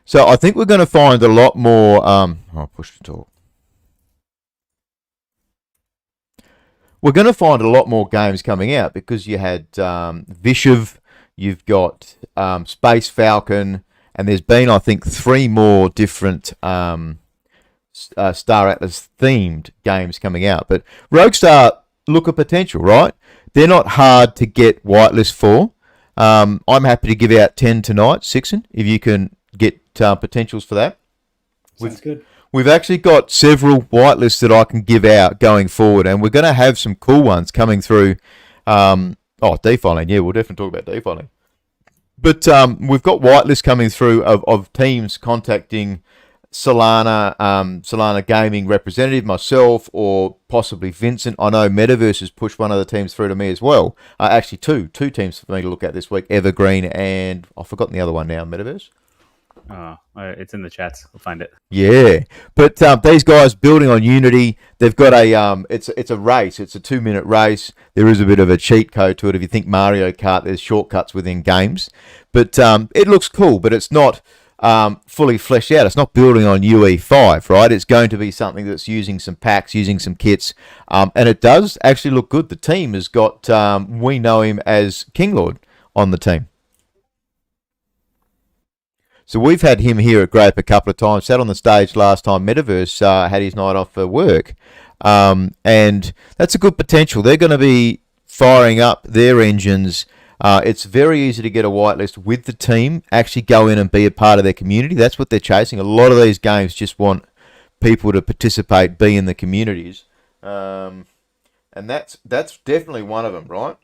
So I think we're going to find a lot more. I'll push to talk. We're going to find a lot more games coming out because you had Vishiv, you've got Space Falcon, and there's been, I think, 3 more different Star Atlas themed games coming out. But Roguestar look at potential, right? They're not hard to get whitelist for. I'm happy to give out 10 tonight, Sixon, if you can get potentials for that. Sounds good. We've actually got several whitelists that I can give out going forward, and we're going to have some cool ones coming through. Defi Land, yeah, we'll definitely talk about Defi Land. But we've got whitelists coming through of teams contacting Solana gaming representative, myself, or possibly Vincent. I know Metaverse has pushed one of the teams through to me as well. Actually, two teams for me to look at this week: Evergreen and I've forgotten the other one now. Metaverse. Oh, it's in the chats. We'll find it. Yeah, but these guys building on Unity, they've got it's a race. It's a 2-minute race. There is a bit of a cheat code to it. If you think Mario Kart, there's shortcuts within games, but it looks cool. But it's not fully fleshed out. It's not building on UE5, right? It's going to be something that's using some packs, using some kits, and it does actually look good. The team has got we know him as King Lord on the team. So we've had him here at Grape a couple of times, sat on the stage last time Metaverse had his night off for work. And that's a good potential. They're going to be firing up their engines. It's very easy to get a whitelist with the team, actually go in and be a part of their community. That's what they're chasing. A lot of these games just want people to participate, be in the communities. And that's definitely one of them, right?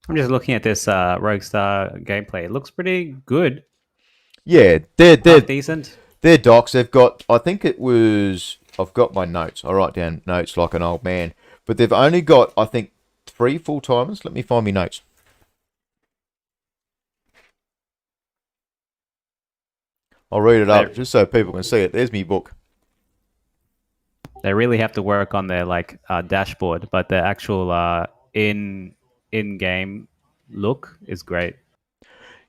I'm just looking at this Roguestar gameplay. It looks pretty good. Yeah, they're decent. They're docs. They've got, I think it was, I've got my notes. I write down notes like an old man. But they've only got, I think, 3 full-timers. Let me find me notes. I'll read it up just so people can see it. There's me book. They really have to work on their dashboard, but the actual in-game look is great.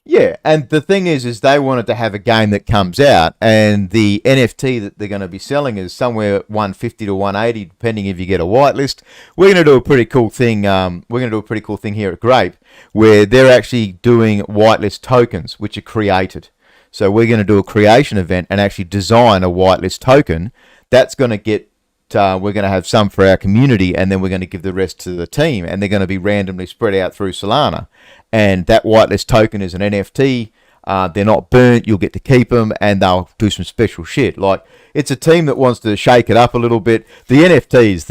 Yeah, and the thing is they wanted to have a game that comes out, and the NFT that they're going to be selling is somewhere 150 to 180, depending if you get a whitelist. We're going to do a pretty cool thing. Here at Grape, where they're actually doing whitelist tokens, which are created. So we're going to do a creation event and actually design a whitelist token. That's going to get. We're going to have some for our community, and then we're going to give the rest to the team, and they're going to be randomly spread out through Solana. And that whitelist token is an NFT. They're not burnt. You'll get to keep them, and they'll do some special shit. Like, it's a team that wants to shake it up a little bit. The NFTs,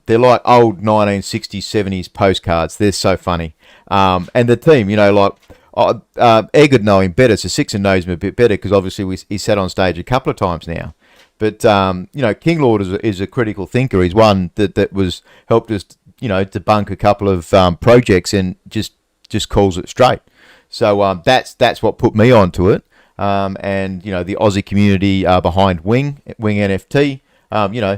they're like old 1960s, 70s postcards. They're so funny. And the team, Egg would know him better, so Sixon knows him a bit better because obviously he's sat on stage a couple of times now. But King Lord is a critical thinker. He's one that was helped us, debunk a couple of projects and just calls it straight. So that's what put me onto it. And the Aussie community behind Wing NFT.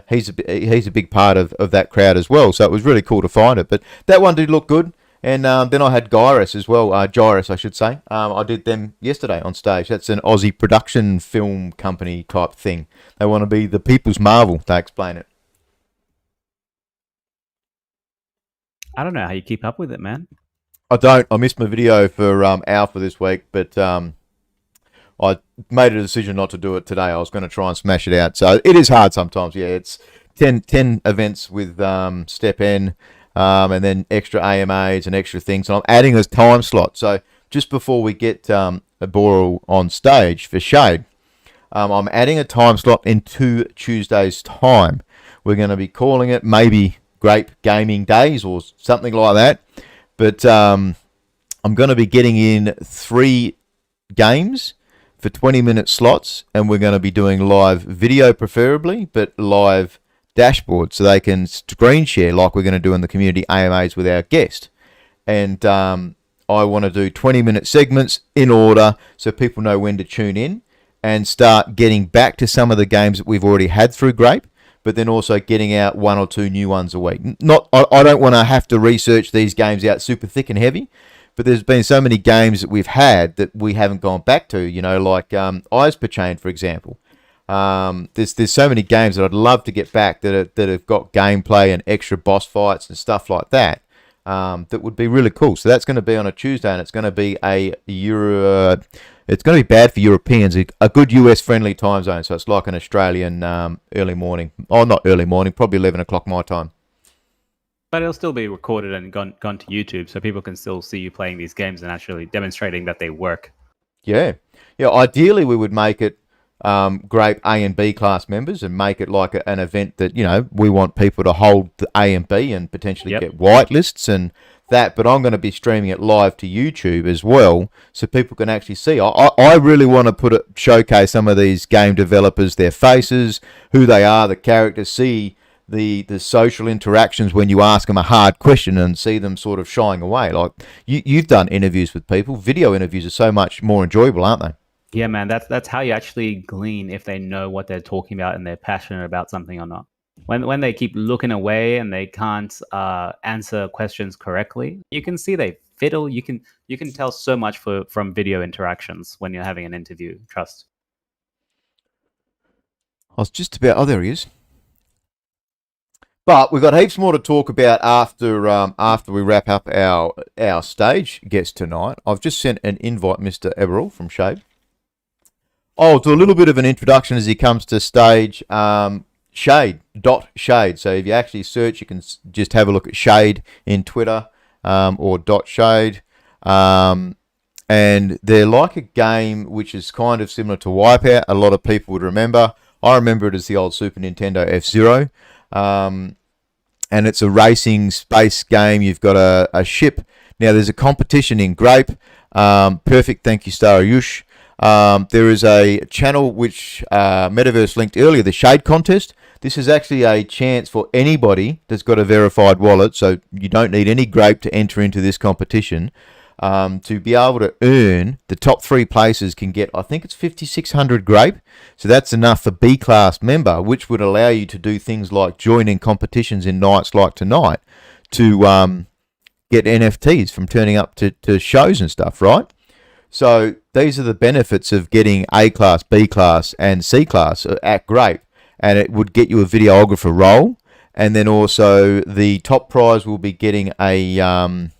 He's a big part of that crowd as well. So it was really cool to find it. But that one did look good. And then I had Gyrus as well, Gyrus, I should say. I did them yesterday on stage. That's an Aussie production film company type thing. They want to be the people's Marvel, they explain it. I don't know how you keep up with it, man. I don't. I missed my video for Alpha this week, but I made a decision not to do it today. I was going to try and smash it out. So it is hard sometimes, yeah. It's 10 events with Step N. And then extra AMAs and extra things. And I'm adding this time slot. So just before we get Eborall on stage for Shade, I'm adding a time slot in 2 Tuesdays' time. We're going to be calling it maybe Grape Gaming Days or something like that. But I'm going to be getting in 3 games for 20-minute slots. And we're going to be doing live video preferably, but live dashboard so they can screen share like we're going to do in the community AMAs with our guest. And I want to do 20-minute segments in order so people know when to tune in and start getting back to some of the games that we've already had through Grape, but then also getting out 1 or 2 new ones a week. I don't want to have to research these games out super thick and heavy, but there's been so many games that we've had that we haven't gone back to, like Eyes Per Chain, for example. There's so many games that I'd love to get back that have got gameplay and extra boss fights and stuff like that. That would be really cool. So that's going to be on a Tuesday, and it's going to be it's going to be bad for Europeans. A good US friendly time zone. So it's like an Australian early morning. Oh, not early morning. Probably 11 o'clock my time. But it'll still be recorded and gone to YouTube, so people can still see you playing these games and actually demonstrating that they work. Yeah. Ideally, we would make it Grape A and B class members and make it like an event that we want people to hold the A and B and potentially get whitelists and that. But I'm going to be streaming it live to YouTube as well, so people can actually see. I really want to showcase some of these game developers, their faces, who they are, the characters, see the social interactions when you ask them a hard question and see them sort of shying away. Like you've done interviews with people. Video interviews are so much more enjoyable, aren't they? Yeah, man, that's how you actually glean if they know what they're talking about and they're passionate about something or not. When they keep looking away and they can't answer questions correctly, you can see they fiddle. You can tell so much from video interactions when you're having an interview. Trust. I was just about. Oh, there he is. But we've got heaps more to talk about after we wrap up our stage guest tonight. I've just sent an invite, Mr. Eborall from Shade. I'll do a little bit of an introduction as he comes to stage. Shade.shade. So if you actually search, you can just have a look at Shade in Twitter or .shade. And they're like a game which is kind of similar to Wipeout. A lot of people would remember. I remember it as the old Super Nintendo F-Zero. And it's a racing space game. You've got a ship. Now, there's a competition in Grape. Perfect. Thank you, Star Ayush. There is a channel which Metaverse linked earlier, the Shade Contest. This is actually a chance for anybody that's got a verified wallet, so you don't need any Grape to enter into this competition. to be able to earn. The top 3 places can get, I think it's 5,600 Grape. So that's enough for B class member, which would allow you to do things like join in competitions in nights like tonight to get NFTs from turning up to shows and stuff, right? So these are the benefits of getting A class, B class, and C class at Grape, and it would get you a videographer role, and then also the top prize will be getting a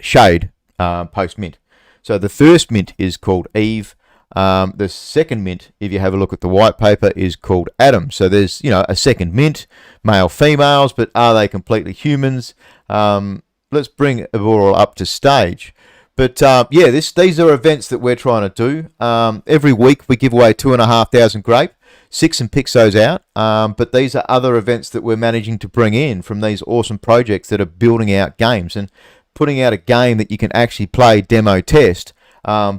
shade post mint. So the first mint is called Eve. The second mint, if you have a look at the white paper, is called Adam. So there's a second mint, male, females, but are they completely humans? Let's bring Eborall up to stage. But these are events that we're trying to do. Every week we give away 2,500 Grape. 6 and picks those out. But these are other events that we're managing to bring in from these awesome projects that are building out games and putting out a game that you can actually play, demo, test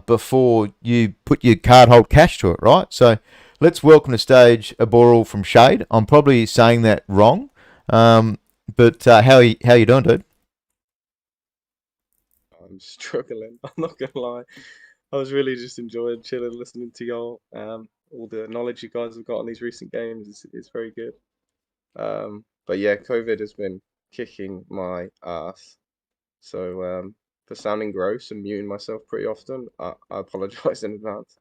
before you put your card hold cash to it, right? So let's welcome to stage Eborall from Shade. I'm probably saying that wrong, but how are you doing, dude? I'm struggling. I'm not gonna lie. I was really just enjoying chilling, listening to y'all. All the knowledge you guys have got on these recent games is very good. But yeah, COVID has been kicking my ass. So for sounding gross and muting myself pretty often, I apologize in advance.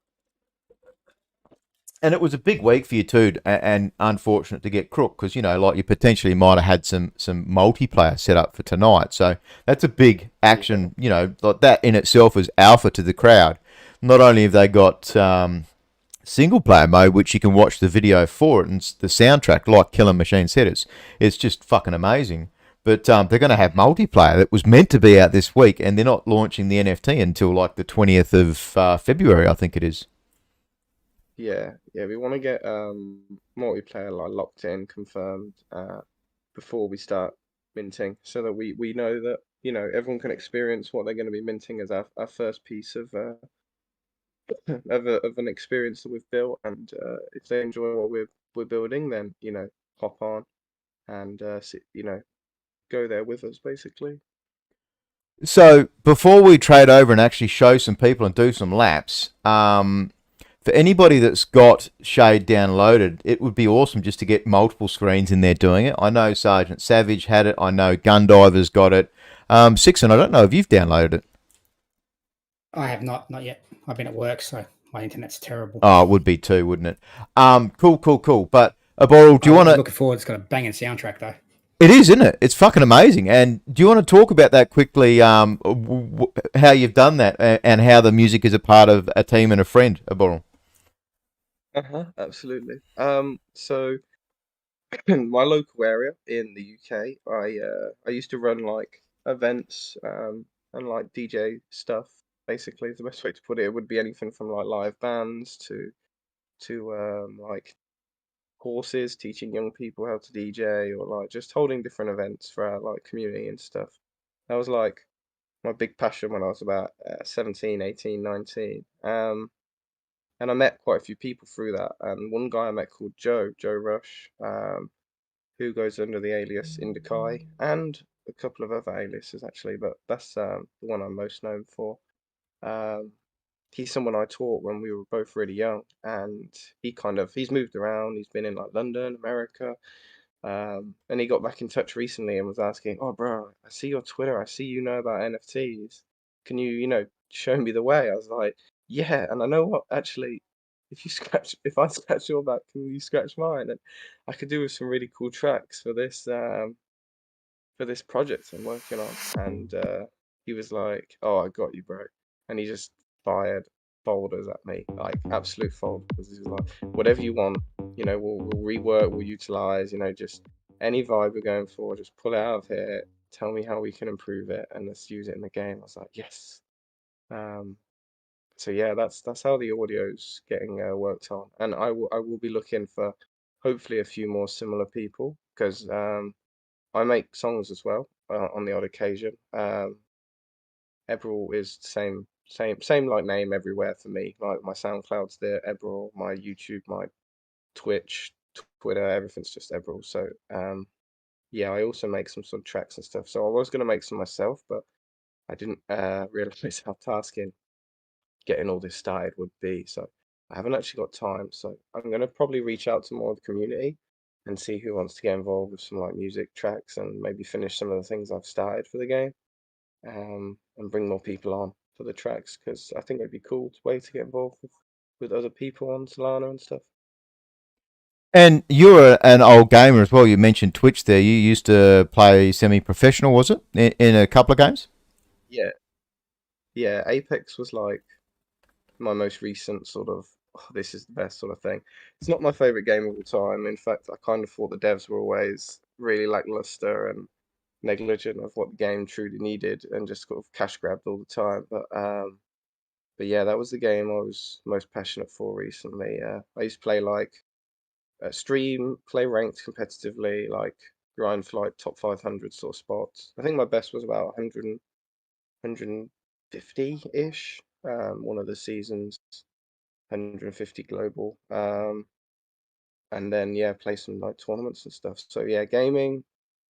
And it was a big week for you too, and unfortunate to get crook because like you potentially might have had some multiplayer set up for tonight. So that's a big action. Like that in itself is alpha to the crowd. Not only have they got single player mode, which you can watch the video for it, and the soundtrack, like Killer Machine said, it's just fucking amazing. But they're going to have multiplayer that was meant to be out this week, and they're not launching the NFT until like the 20th of February, I think it is. Yeah, we want to get multiplayer like locked in, confirmed before we start minting, so that we know that everyone can experience what they're going to be minting as our first piece of of an experience that we've built, and if they enjoy what we're building, then hop on and go there with us basically. So before we trade over and actually show some people and do some laps, for anybody that's got Shade downloaded, it would be awesome just to get multiple screens in there doing it. I know Sergeant Savage had it. I know Gundiver's got it. Sixon, I don't know if you've downloaded it. I have not yet. I've been at work, so my internet's terrible. Oh, it would be too, wouldn't it? Cool. But Eborall, do you want to? Looking forward. It's got a banging soundtrack though. It is, isn't it? It's fucking amazing. And do you want to talk about that quickly? How you've done that and how the music is a part of a team and a friend, Eborall? Absolutely. So my local area in the UK, I used to run like events and like DJ stuff. Basically, the best way to put it, it would be anything from like live bands to like courses teaching young people how to DJ, or like just holding different events for our like community and stuff. That was like my big passion when I was about 17, 18, 19. And I met quite a few people through that. And one guy I met called Joe Rush, who goes under the alias Indikai, and a couple of other aliases actually, but that's the one I'm most known for. Um, he's someone I taught when we were both really young, and he's moved around. He's been in like London, America, and he got back in touch recently and was asking, "Oh, bro, I see your Twitter. I see you know about NFTs. Can you show me the way?" I was like, "Yeah." And I know what, actually, if I scratch your back, can you scratch mine? And I could do with some really cool tracks for this project I'm working on. And he was like, "Oh, I got you, bro." And he just fired folders at me, like absolute folders. He was like, "Whatever you want, we'll rework, we'll utilize, just any vibe we're going for, just pull it out of here, tell me how we can improve it, and let's use it in the game." I was like, "Yes." So yeah, that's how the audio's getting worked on, and I will be looking for hopefully a few more similar people, because I make songs as well on the odd occasion. Eborall is the same like name everywhere for me. Like my SoundCloud's there, Eborall, my YouTube, my Twitch, Twitter, everything's just Eborall. So yeah, I also make some sort of tracks and stuff. So I was gonna make some myself, but I didn't realize how tasking getting all this started would be. So I haven't actually got time. So I'm gonna probably reach out to more of the community and see who wants to get involved with some like music tracks and maybe finish some of the things I've started for the game. And bring more people on for the tracks because I think it'd be cool way to get involved with other people on Solana and stuff. And you're an old gamer as well. You mentioned Twitch there. You used to play semi-professional, was it, in a couple of games? Yeah, yeah. Apex was like my most recent sort of this is the best sort of thing. It's not my favorite game of all time. In fact, I kind of thought the devs were always really lackluster and negligent of what the game truly needed and just sort of cash grabbed all the time. But yeah, that was the game I was most passionate for recently. I used to play like stream, play ranked competitively, like grind for like top 500 sort of spots. I think my best was about 100, 150-ish. One of the seasons, 150 global. And then yeah, play some like tournaments and stuff. So yeah, gaming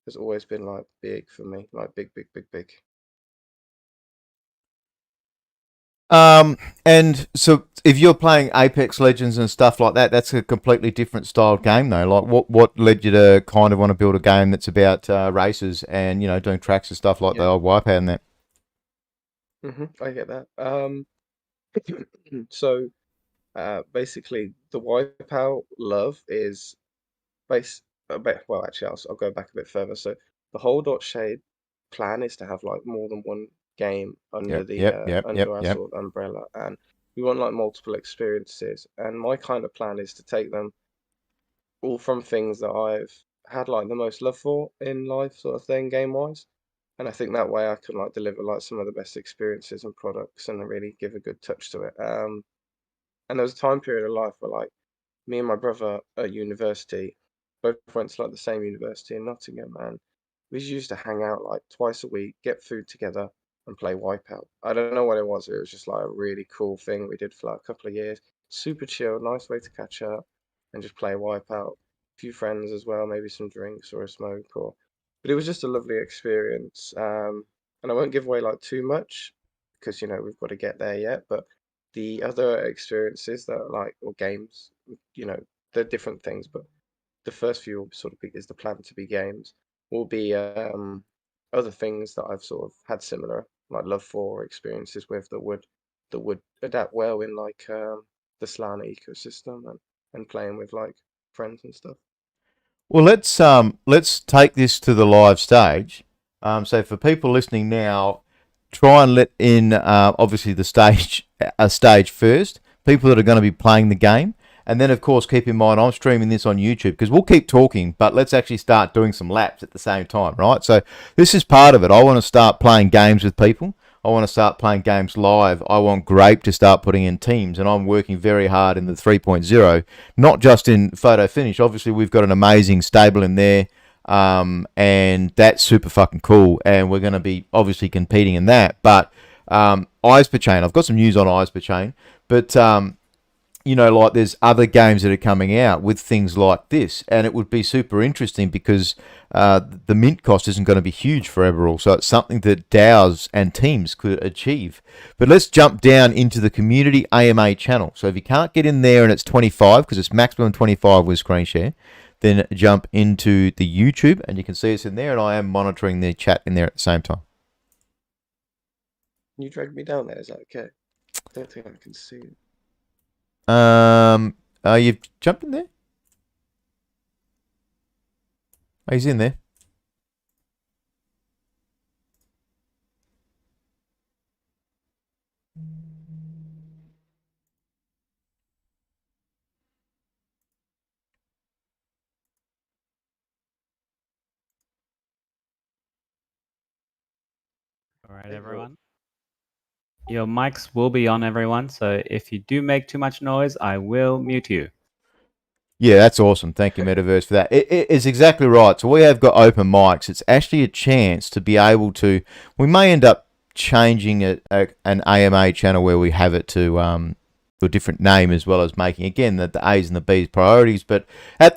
has always been like big for me, like big, big, big, big. And so if you're playing Apex Legends and stuff like that, that's a completely different style game, though. Like, what led you to kind of want to build a game that's about races and doing tracks and stuff like the old Wipeout and that? I get that. So basically, the Wipeout love is well, actually, I'll go back a bit further. So the whole dot shade plan is to have like more than one game under under our sort of umbrella, and we want like multiple experiences. And my kind of plan is to take them all from things that I've had like the most love for in life, sort of thing, game wise. And I think that way I can like deliver like some of the best experiences and products and really give a good touch to it. And there was a time period of life where like me and my brother at university both went to like the same university in Nottingham, and we used to hang out like twice a week, get food together, and play Wipeout. I don't know what it was. It was just like a really cool thing we did for like a couple of years. Super chill, nice way to catch up and just play Wipeout. A few friends as well, maybe some drinks or a smoke, or. But it was just a lovely experience. And I won't give away like too much because we've got to get there yet. But the other experiences that are like or games, they're different things, but the first few will sort of be is the plan to be games will be other things that I've sort of had similar like love for experiences with that would adapt well in like the Solana ecosystem and playing with like friends and stuff. Well, let's take this to the live stage. So for people listening now, try and let in obviously the stage first. People that are going to be playing the game, and then of course keep in mind I'm streaming this on YouTube because we'll keep talking, but let's actually start doing some laps at the same time, right? So this is part of it. I want to start playing games with people. I want to start playing games live. I want Grape to start putting in teams, and I'm working very hard in the 3.0, not just in photo finish. Obviously, we've got an amazing stable in there, and that's super fucking cool, and we're going to be obviously competing in that. But Eyes Per Chain, I've got some news on Eyes Per Chain, but like there's other games that are coming out with things like this, and it would be super interesting because the mint cost isn't going to be huge for Eborall, so it's something that DAOs and teams could achieve. But let's jump down into the community AMA channel. So if you can't get in there and it's 25, because it's maximum 25 with screen share, then jump into the YouTube and you can see us in there, and I am monitoring the chat in there at the same time. Can you drag me down there? Is that okay? I don't think I can see it. You've jumped in there? Oh, he's in there. All right, everyone. Your mics will be on, everyone. So if you do make too much noise, I will mute you. Yeah, that's awesome. Thank you, Metaverse, for that. It's exactly right. So we have got open mics. It's actually a chance to be able to. We may end up changing an AMA channel where we have it to to a different name, as well as making, again, the A's and the B's priorities. But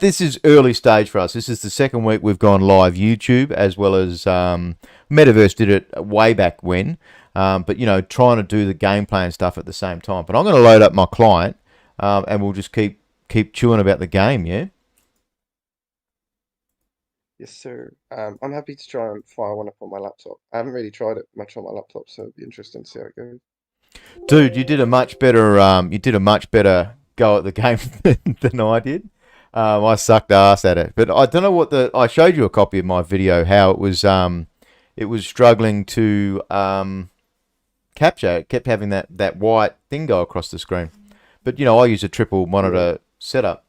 this is early stage for us. This is the second week we've gone live YouTube, as well as Metaverse did it way back when. But, trying to do the gameplay and stuff at the same time. But I'm going to load up my client, and we'll just keep chewing about the game, yeah? Yes, sir. I'm happy to try and fire one up on my laptop. I haven't really tried it much on my laptop, so it'd be interesting to see how it goes. Dude, you did a much better go at the game than I did. I sucked ass at it, but I don't know I showed you a copy of my video how it was struggling to capture. It kept having that white thing go across the screen. But I use a triple monitor setup.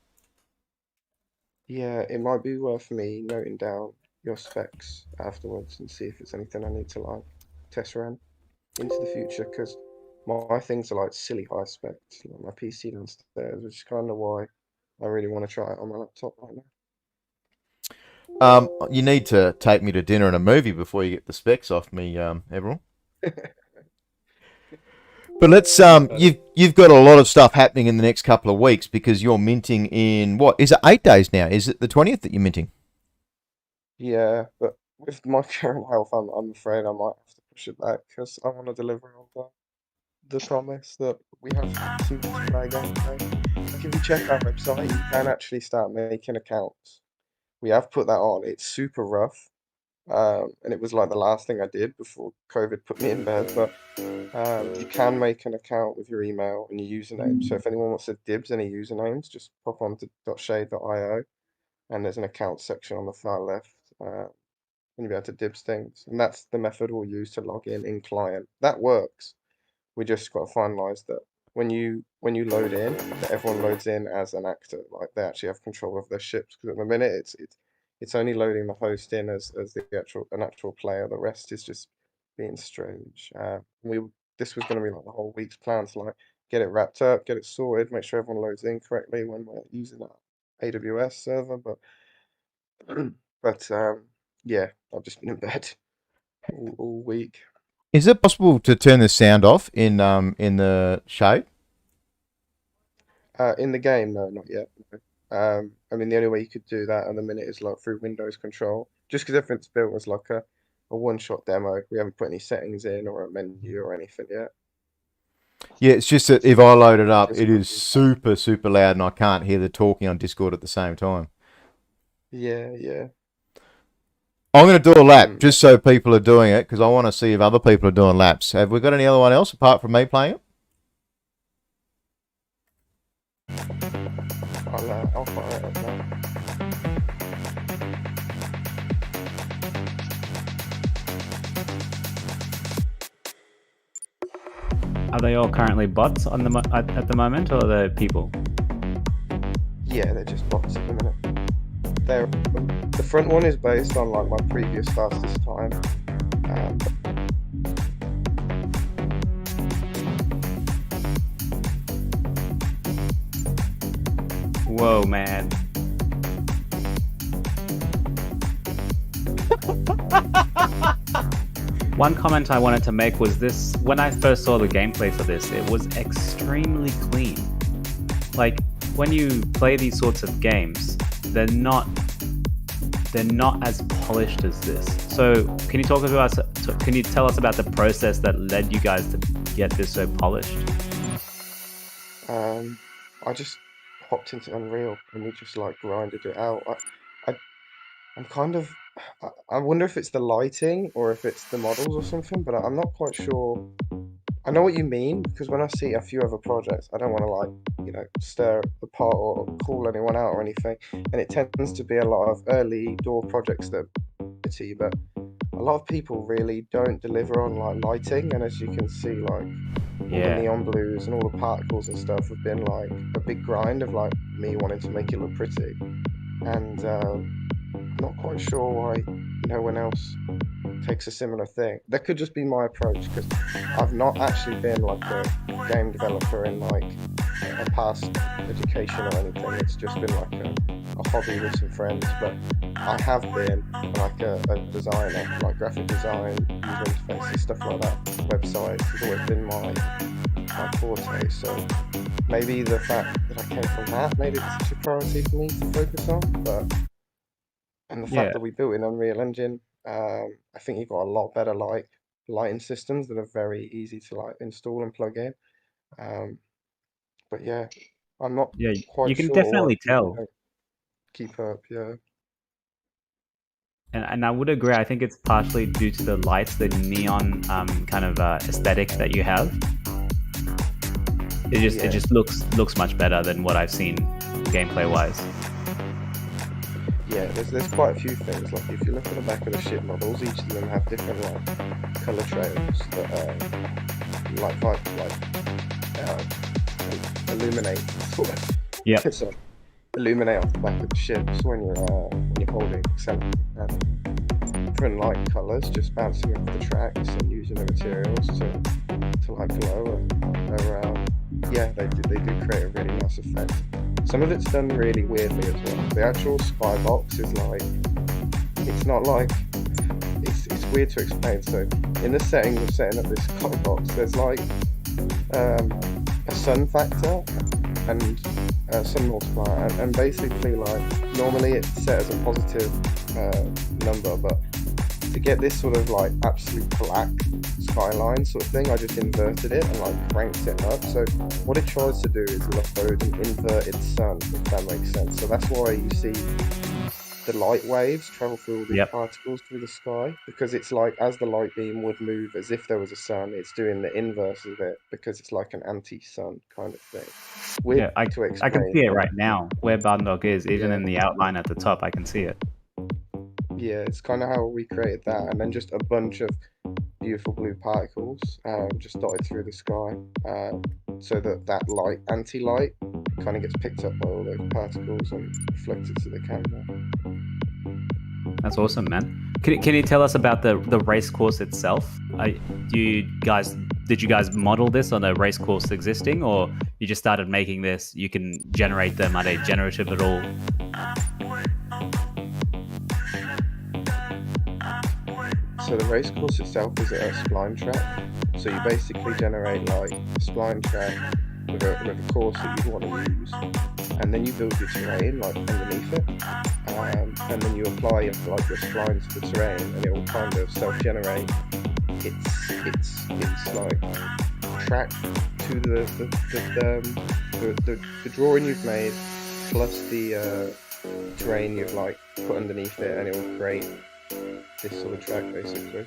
Yeah, it might be worth me noting down your specs afterwards and see if it's anything I need to like test around into the future, because my things are like silly high specs, like my PC downstairs, which is kind of why I really want to try it on my laptop right now. You need to take me to dinner and a movie before you get the specs off me, Eborall. But let's you've got a lot of stuff happening in the next couple of weeks, because you're minting in, what is it, 8 days now? Is it the 20th that you're minting? Yeah, but with my current health, I'm afraid I might have to push it back, because I want to deliver on the promise that we have some play gameplay. Like, if you check our website, you can actually start making accounts. We have put that on. It's super rough. And it was like the last thing I did before COVID put me in bed, but you can make an account with your email and your username. So if anyone wants to dibs any usernames, just pop on to .shade.io, and there's an account section on the far left, and you'll be able to dibs things. And that's the method we'll use to log in client. That works. We just got to finalize that when you load in, that everyone loads in as an actor, like they actually have control of their ships. Because at the minute, it's only loading the host in as an actual player. The rest is just being strange. This was going to be like the whole week's plan to like get it wrapped up, get it sorted, make sure everyone loads in correctly when we're using that AWS server. But yeah, I've just been in bed all week. Is it possible to turn the sound off in the shade? In the game, no, not yet. No. I mean, the only way you could do that at the minute is like through Windows control, just because everything's built as like a one-shot demo. We haven't put any settings in or a menu or anything yet. Yeah, it's just that if I load it up, it is super, super loud, and I can't hear the talking on Discord at the same time. Yeah. I'm going to do a lap just so people are doing it, because I want to see if other people are doing laps. Have we got any other one else apart from me playing it? I'll fire it up now. Are they all currently bots on at the moment, or are they people? Yeah, they're just bots at the minute. The front one is based on like my previous fastest time. Whoa, man. One comment I wanted to make was this: when I first saw the gameplay for this, it was extremely clean. Like, when you play these sorts of games, they're not as polished as this. So can you tell us about the process that led you guys to get this so polished? I just hopped into Unreal and we just like grinded it out. I'm kind of, I wonder if it's the lighting or if it's the models or something, but I'm not quite sure. I know what you mean, because when I see a few other projects, I don't want to like, stir the pot or call anyone out or anything. And it tends to be a lot of early door projects that are, but a lot of people really don't deliver on like lighting. And as you can see, like all the neon blues and all the particles and stuff have been like a big grind of like me wanting to make it look pretty. And I'm not quite sure why no one else takes a similar thing. That could just be my approach, because I've not actually been like a game developer in like a past education or anything. It's just been like a hobby with some friends, but I have been like a designer, like graphic design, user interfaces, stuff like that. Websites has always been my forte, so maybe the fact that I came from that made it such a priority for me to focus on. And the fact Yeah. that we built in Unreal Engine, I think you've got a lot better like lighting systems that are very easy to like install and plug in. Um, but yeah, I'm not Yeah, you quite can sure why definitely people tell. don't keep up. Yeah, And I would agree. I think it's partially due to the lights, the neon kind of aesthetic that you have. It yeah, just looks much better than what I've seen gameplay wise. yeah. There's quite a few things. Like if you look at the back of the ship models, each of them have different like color trails that illuminate sort of. Yep. So, illuminate off the back of the ships when you're holding accelerate. Different light colors just bouncing off the tracks and using the materials to like glow. Yeah, they do create a really nice effect. Some of it's done really weirdly as well. The actual skybox is like, it's not like, it's weird to explain. So in the setting of setting up this skybox, there's like a sun factor and a sun multiplier, and basically like normally it's set as a positive number, but to get this sort of like absolute black skyline sort of thing, I just inverted it and like cranked it up. So what it tries to do is load an inverted sun, if that makes sense. So that's why you see the light waves travel through all these particles through the sky, because it's like as the light beam would move as if there was a sun, it's doing the inverse of it because it's like an anti-sun kind of thing. Yeah, I can see it right now where Barndog is, even Yeah. in the outline at the top. I can see it. Yeah, it's kind of how we created that, and then just a bunch of beautiful blue particles just dotted through the sky, so that light, anti-light, kind of gets picked up by all those particles and reflected to the camera. That's awesome, man. Can you tell us about the race course itself? Did you guys model this on a race course existing, or you just started making this? You can generate them. Are they generative at all? So the race course itself is a spline track. So you basically generate like a spline track with a course that you want to use, and then you build your terrain like underneath it, and then you apply like your spline to the terrain, and it will kind of self-generate. It's like track to the drawing you've made plus the terrain you've like put underneath it, and it will create this sort of track basically.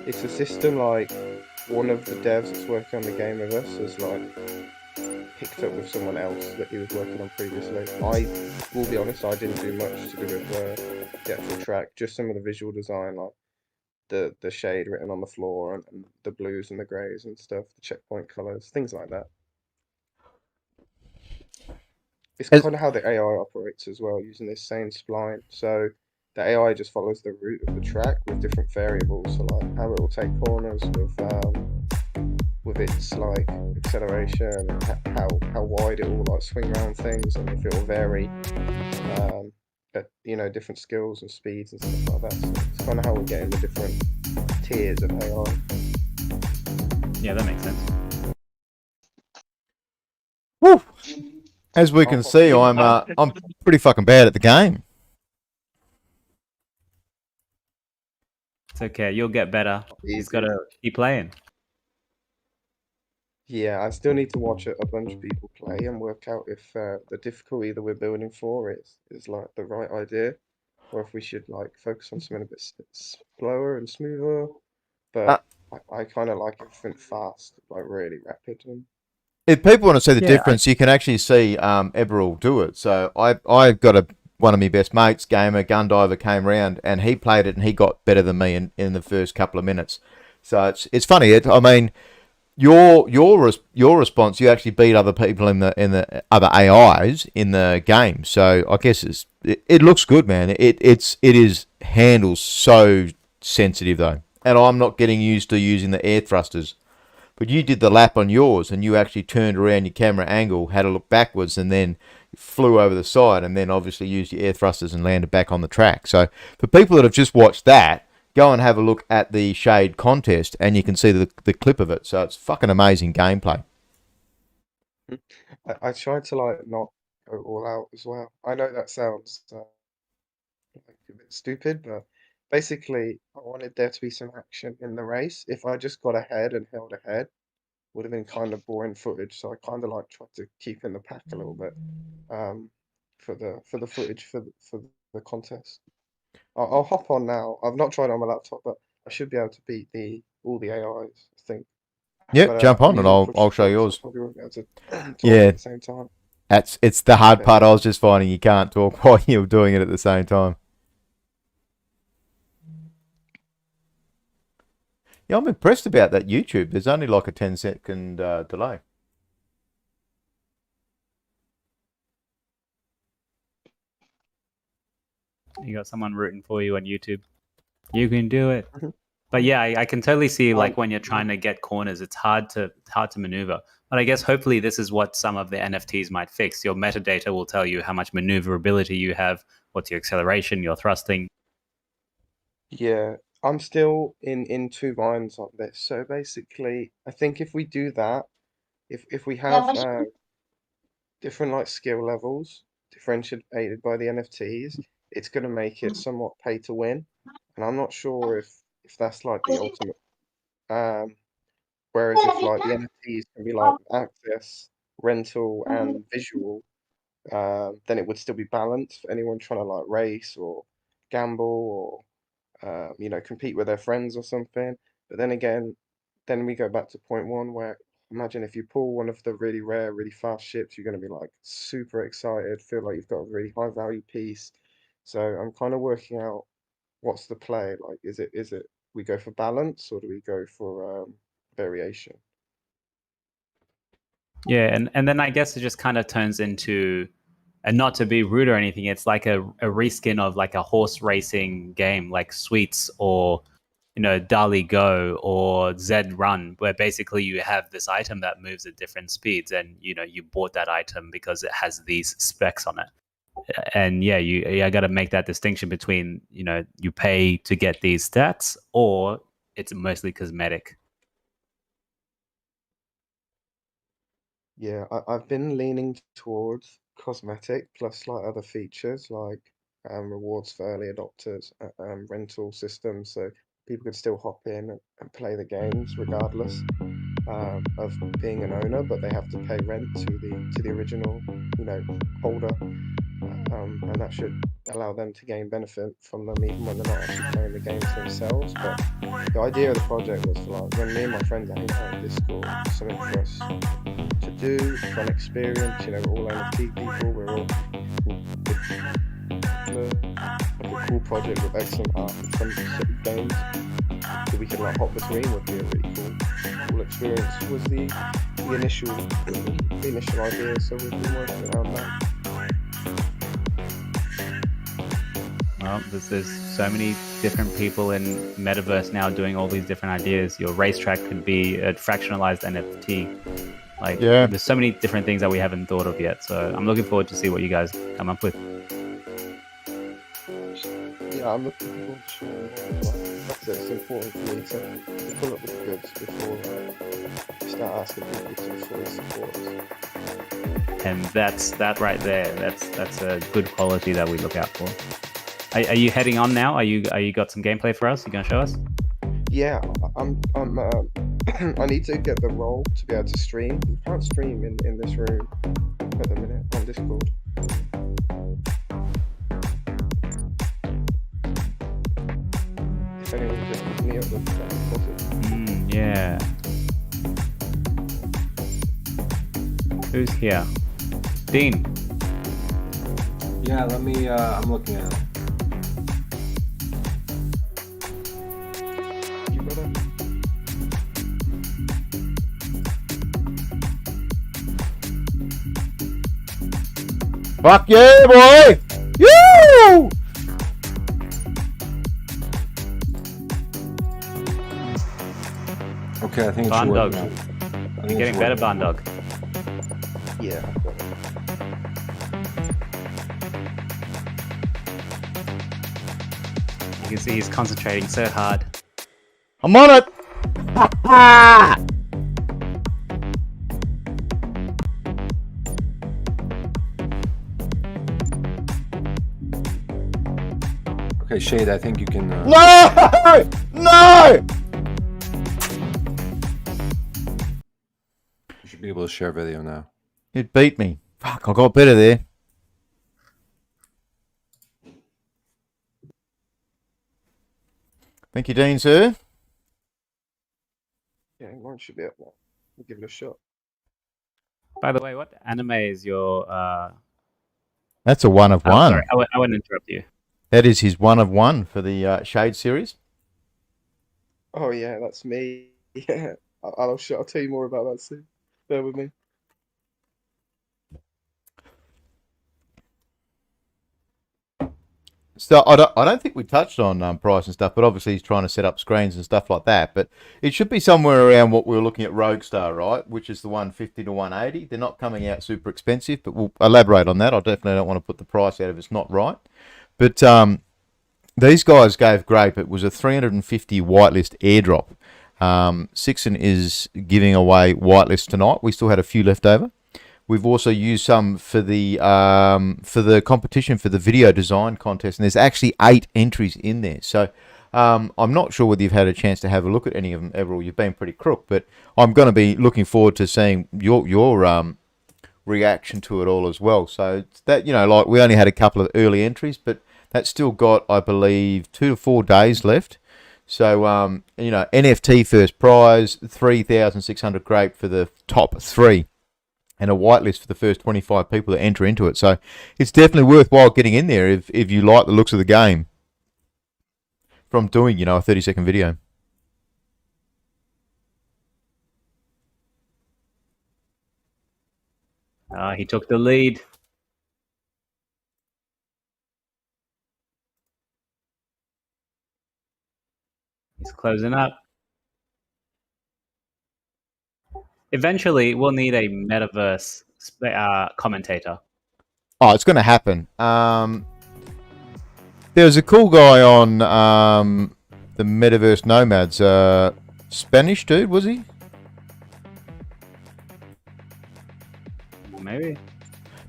It's a system like one of the devs that's working on the game with us has like picked up with someone else that he was working on previously. I will be honest, I didn't do much to do with the actual track, just some of the visual design, like the shade written on the floor and the blues and the greys and stuff, the checkpoint colours, things like that. It's kind of how the AI operates as well, using this same spline. So the AI just follows the route of the track with different variables, so like how it will take corners with its like acceleration, and how wide it will like swing around things, and if it will vary at different skills and speeds and stuff like that. So it's kind of how we're getting the different tiers of AI. Yeah, that makes sense. Woo! As we can see, I'm pretty fucking bad at the game. It's okay. You'll get better. He's got to keep playing. Yeah, I still need to watch a bunch of people play and work out if the difficulty that we're building for is like the right idea, or if we should like focus on something a bit slower and smoother. But I kind of like everything fast, like really rapid. And if people want to see the difference, you can actually see Eborall do it. So I got one of my best mates, gamer, Gundiver, came round and he played it and he got better than me in the first couple of minutes. So it's funny. I mean, your response, you actually beat other people in the other AIs in the game. So I guess it looks good, man. It is handles so sensitive though, and I'm not getting used to using the air thrusters. But you did the lap on yours, and you actually turned around your camera angle, had a look backwards, and then flew over the side, and then obviously used your air thrusters and landed back on the track. So for people that have just watched that, go and have a look at the Shade contest, and you can see the clip of it. So it's fucking amazing gameplay. I tried to like not go all out as well. I know that sounds like a bit stupid, but basically I wanted there to be some action in the race. If I just got ahead and held ahead, would have been kind of boring footage. So I kind of like tried to keep in the pack a little bit for the footage for the contest. I'll hop on now. I've not tried it on my laptop, but I should be able to beat the all the AIs, I think. Yeah, But jump I'm on and using I'll push to show talk, so I yours. probably won't be able to talk Yeah, at the same time. it's the hard Yeah. part. I was just finding you can't talk while you're doing it at the same time. Yeah, I'm impressed about that YouTube. There's only like a 10-second delay. You got someone rooting for you on YouTube. You can do it. Mhm. But yeah, I can totally see like Um, when you're trying to get corners, it's hard to maneuver. But I guess hopefully this is what some of the NFTs might fix. Your metadata will tell you how much maneuverability you have, what's your acceleration, your thrusting. yeah, I'm still in two minds on this. So basically, I think if we do that, if we have different like skill levels differentiated by the NFTs, it's going to make it somewhat pay to win. And I'm not sure if that's like the ultimate. Um, Whereas if like the NFTs can be like access, rental, and visual, then it would still be balanced for anyone trying to like race or gamble or compete with their friends or something. But then again, then we go back to point one where imagine if you pull one of the really rare, really fast ships, you're going to be like super excited, feel like you've got a really high value piece. So I'm kind of working out what's the play. Like, is it we go for balance or do we go for variation? Yeah, and then I guess it just kind of turns into, and not to be rude or anything, it's like a reskin of like a horse racing game like Sweets or Dali Go or Zed Run, where basically you have this item that moves at different speeds, and you bought that item because it has these specs on it. And yeah, you got to make that distinction between you pay to get these stats or it's mostly cosmetic. Yeah, I've been leaning towards cosmetic plus like other features like rewards for early adopters, rental systems, so people could still hop in and play the games regardless of being an owner, but they have to pay rent to the original, holder, and that should allow them to gain benefit from them even when they're not actually playing the games themselves. But the idea of the project was for like when me and my friends hang out on Discord, something for us to do, fun experience. We're all NFT people. We're all like a cool project with excellent art and fun games that we could like hop between would be a really cool experience. Was the initial idea, so we've been working around that. Well, there's so many different people in Metaverse now doing all these different ideas. Your racetrack could be a fractionalized NFT. Like, Yeah. there's so many different things that we haven't thought of yet. So I'm looking forward to see what you guys come up with. Yeah, I'm looking forward to showing more. Like I said, it's important for me to pull up with the goods before we start asking people to fully support us. And that's that right there. That's a good quality that we look out for. Are you heading on now? Are you got some gameplay for us? You gonna show us? Yeah, I'm I need to get the role to be able to stream. We can't stream in this room at the minute on Discord. If anyone just gives me up with that, Yeah. Who's here? Dean. Yeah, let me, I'm looking at it. you better. Fuck yeah, boy! Yoo! Okay, I think it's Barndog. working out. I think You're it's getting better, working out. Barndog. Yeah, I've got it. You can see he's concentrating so hard. I'm on it! Okay, Shade, I think you can. No! No! You should be able to share video now. It beat me. Fuck, I got better there. Thank you, Dean, sir. Yeah, mine should be up now. We'll give it a shot. By the way, what anime is your? That's a one of Oh, one. sorry, I wouldn't interrupt you. That is his one of one for the Shade series. Oh yeah, that's me. Yeah, I'll tell you more about that soon. Bear with me. So I don't think we touched on price and stuff, but obviously he's trying to set up screens and stuff like that. But it should be somewhere around what we were looking at Roguestar, right? Which is the 150 to 180. They're not coming out super expensive, but we'll elaborate on that. I definitely don't want to put the price out if it's not right. But these guys gave Grape. It was a 350 whitelist airdrop. Sixon is giving away whitelist tonight. We still had a few left over. We've also used some for the competition for the video design contest, and there's actually 8 entries in there. So I'm not sure whether you've had a chance to have a look at any of them, Eborall. You've been pretty crook, but I'm going to be looking forward to seeing your reaction to it all as well. So that, you know, like we only had a couple of early entries, but that's still got, I believe, 2 to 4 days left. So you know, NFT first prize, 3,600 Grape for the top 3. And a whitelist for the first 25 people that enter into it. So it's definitely worthwhile getting in there if you like the looks of the game from doing, you know, a 30-second video. He took the lead. He's closing up. Eventually, we'll need a Metaverse commentator. Oh, it's going to happen. There was a cool guy on the Metaverse Nomads. Spanish dude, was he? Maybe.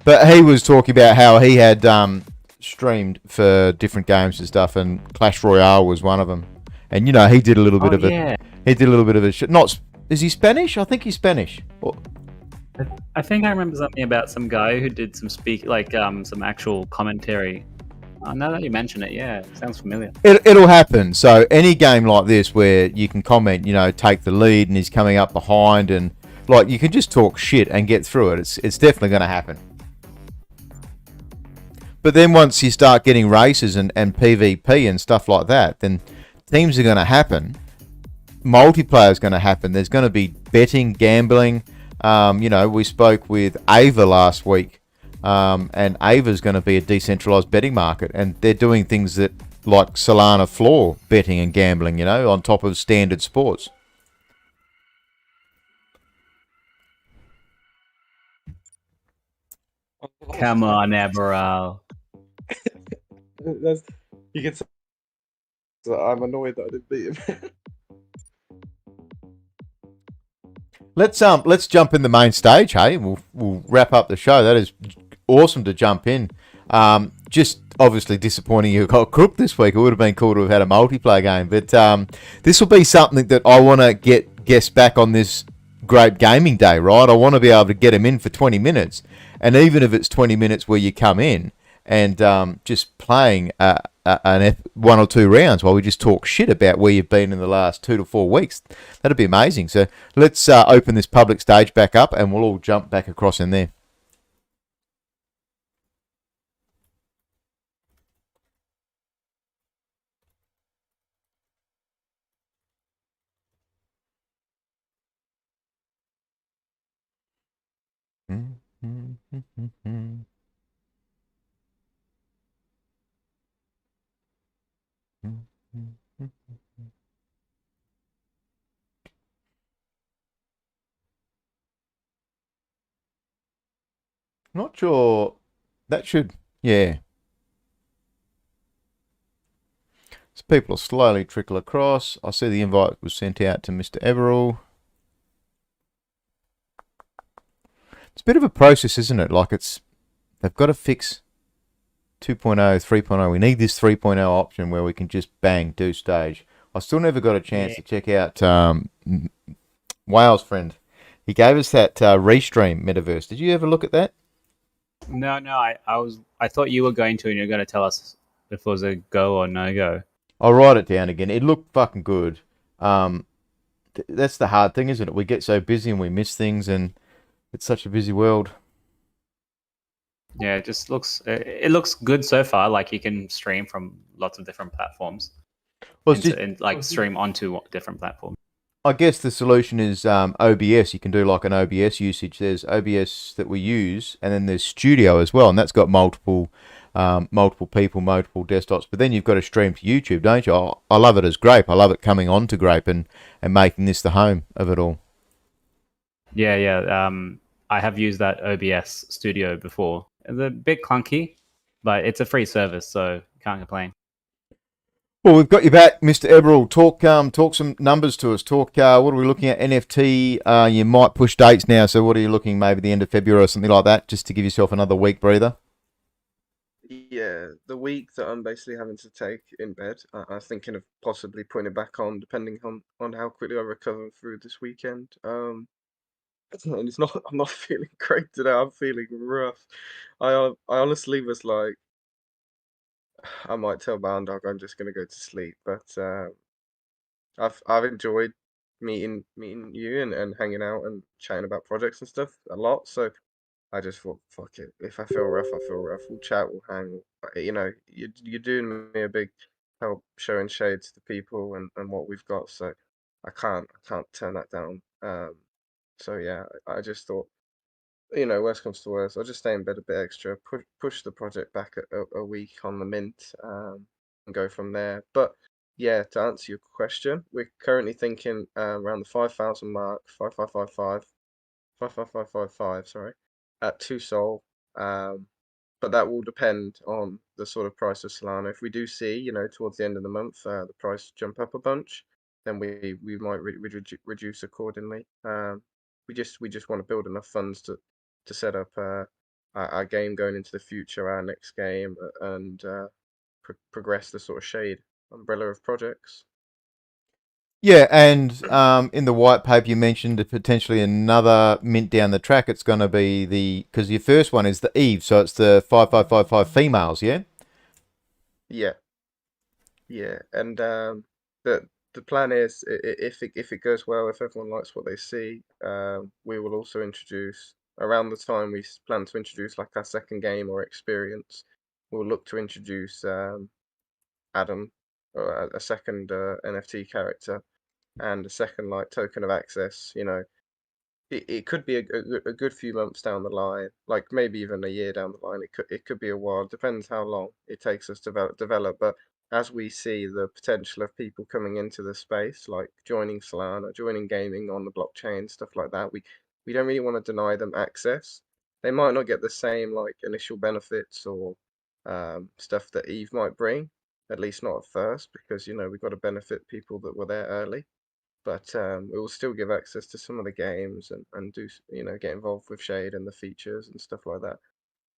But he was talking about how he had streamed for different games and stuff, and Clash Royale was one of them. And you know, he did a little bit of yeah. He did a little bit of a not. Is he Spanish? I think he's Spanish. I think I remember something about some guy who did some some actual commentary. Now that you mention it, yeah, it sounds familiar. It'll happen. So any game like this where you can comment, you know, take the lead and he's coming up behind, and like you can just talk shit and get through it. It's definitely going to happen. But then once you start getting races and PvP and stuff like that, then teams are going to happen. Multiplayer is going to happen. There's going to be betting, gambling. You know, we spoke with Ava last week, and Ava's going to be a decentralized betting market, and they're doing things that like Solana floor betting and gambling, you know, on top of standard sports. Come on, Eborall. You can say that I'm annoyed that I didn't beat him. Let's jump in the main stage, hey? We'll wrap up the show. That is awesome to jump in. Just obviously disappointing you got Crook this week. It would have been cool to have had a multiplayer game, but this will be something that I want to get guests back on this Grape Gaming Day, right? I want to be able to get them in for 20 minutes, and even if it's 20 minutes where you come in and just playing one or two rounds while we just talk shit about where you've been in the last 2 to 4 weeks. That'd be amazing. So let's open this public stage back up and we'll all jump back across in there. Not sure. That should, yeah. So people will slowly trickle across. I see the invite was sent out to Mr. Eborall. It's a bit of a process, isn't it? Like they've got to fix 2.0, 3.0. We need this 3.0 option where we can just bang do stage. I still never got a chance to check out Wales friend. He gave us that Restream Metaverse. Did you ever look at that? No, I thought you were going to, and you're going to tell us if it was a go or no go. I'll write it down again. It looked fucking good. That's the hard thing, isn't it? We get so busy and we miss things, and it's such a busy world. Yeah, it just looks good so far. Like you can stream from lots of different platforms, Well, stream onto different platforms. I guess the solution is OBS. You can do like an OBS usage. There's OBS that we use, and then there's Studio as well, and that's got multiple people, multiple desktops. But then you've got to stream to YouTube, don't you? I love it as Grape. I love it coming on to Grape and making this the home of it all. Yeah. I have used that OBS Studio before. It's a bit clunky, but it's a free service, so can't complain. Well, we've got you back, Mr. Eborall. Talk some numbers to us. What are we looking at? NFT. You might push dates now. So what are you looking? Maybe the end of February or something like that, just to give yourself another week breather. Yeah, the week that I'm basically having to take in bed, I'm thinking of possibly putting it back on, depending on how quickly I recover through this weekend. And it's not. I'm not feeling great today. I'm feeling rough. I honestly was like, I might tell Barndog I'm just gonna go to sleep, but I've enjoyed meeting you and hanging out and chatting about projects and stuff a lot. So I just thought, fuck it. If I feel rough, I feel rough. We'll chat, we'll hang. You know, you're doing me a big help showing shade to the people and what we've got. So I can't turn that down. So yeah, I just thought, worst comes to worst, I'll just stay in bed a bit extra, push the project back a week on the mint, and go from there. But yeah, to answer your question, we're currently thinking around the 5,000 mark, 5555, sorry, at 2 Sol. But that will depend on the sort of price of Solana. If we do see, towards the end of the month, the price jump up a bunch, then we might reduce accordingly. We just want to build enough funds to set up our game going into the future, our next game, and progress the sort of shade umbrella of projects. Yeah, and in the white paper you mentioned potentially another mint down the track. It's going to be because your first one is the Eve, so it's the 5555 females, yeah. Yeah, and the plan is if it goes well, if everyone likes what they see, we will also introduce around the time we plan to introduce like our second game or experience. We'll look to introduce Adam, or a second NFT character, and a second like token of access. It could be a good few months down the line, like maybe even a year down the line. It could be a while. Depends how long it takes us to develop. But as we see the potential of people coming into the space, like joining Solana, joining gaming on the blockchain, stuff like that, we don't really want to deny them access. They might not get the same like initial benefits or stuff that Eve might bring, at least not at first, because we've got to benefit people that were there early. But it will still give access to some of the games and do get involved with Shade and the features and stuff like that.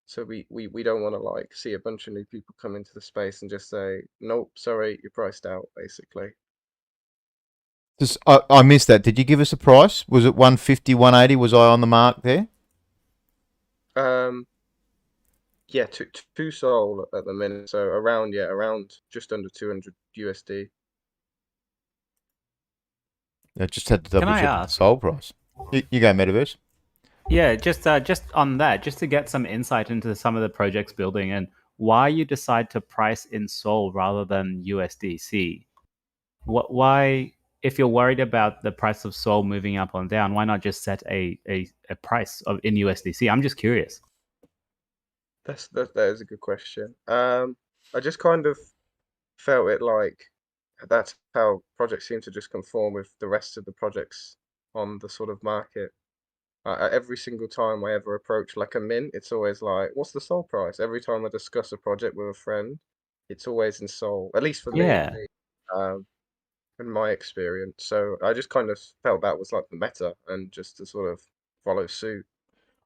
So we don't want to like see a bunch of new people come into the space and just say, nope, sorry, you're priced out, basically. I missed that. Did you give us a price? Was it 150, 180? Was I on the mark there? Yeah, 2 Sol at the minute, so around just under 200 USD. I just had to double check the Sol price. You go, Metaverse. Yeah, just on that, just to get some insight into some of the projects building and why you decide to price in Sol rather than USDC. Why, if you're worried about the price of Sol moving up or down, why not just set a price in USDC? I'm just curious. That is a good question. I just kind of felt it like that's how projects seem to just conform with the rest of the projects on the sort of market. Every single time I ever approach like a mint, it's always like, what's the Sol price? Every time I discuss a project with a friend, it's always in Sol, at least for me, in my experience. So I just kind of felt that was like the meta and just to sort of follow suit.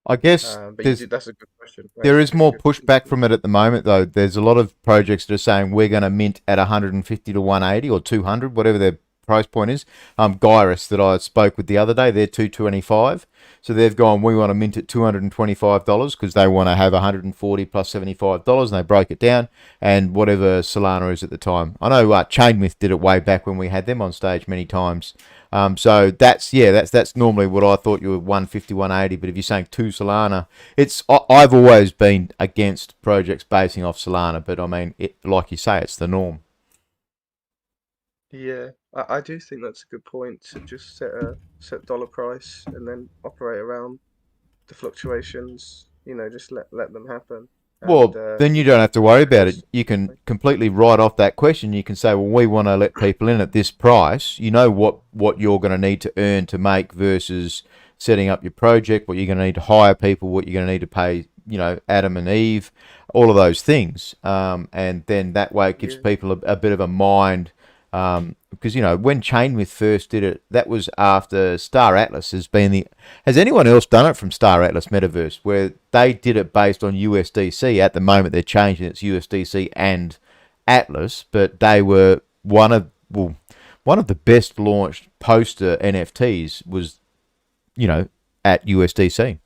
I guess But you did, that's a good question. there is more Good. pushback from it at the moment, though. There's a lot of projects that are saying we're going to mint at 150 to 180 or 200, whatever their price point is. Gyrus that I spoke with the other day, they're 225. So they've gone, we want to mint at $225 because they want to have 140 plus $75, and they broke it down, and whatever Solana is at the time. I know Chainmyth did it way back when we had them on stage many times. So that's normally what I thought you were 150, 180. But if you're saying 2 Solana, I've always been against projects basing off Solana, but I mean, like you say, it's the norm. Yeah, I do think that's a good point to just set dollar price and then operate around the fluctuations. Just let them happen. And Well, then you don't have to worry about it. because You can completely write off that question. You can say, well, we want to let people in at this price. You know what you're going to need to earn to make versus setting up your project, what you're going to need to hire people, what you're going to need to pay, Adam and Eve, all of those things. And then that way it gives yeah, people a bit of a mind. Because, when Chainmyth first did it, that was after Star Atlas has been the... Has anyone else done it from Star Atlas Metaverse, where they did it based on USDC? At the moment, they're changing it's USDC and Atlas, but they were one of the best launched poster NFTs was, at USDC.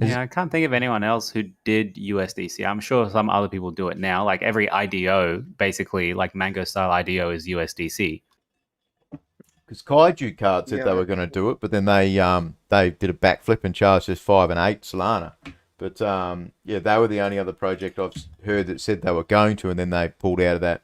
Yeah, I can't think of anyone else who did USDC. I'm sure some other people do it now. Like every IDO, basically, like Mango style IDO is USDC. Because Kaiju Card said yeah, they were going to do it, but then they did a backflip and charged us 5 and 8 Solana. But they were the only other project I've heard that said they were going to, and then they pulled out of that.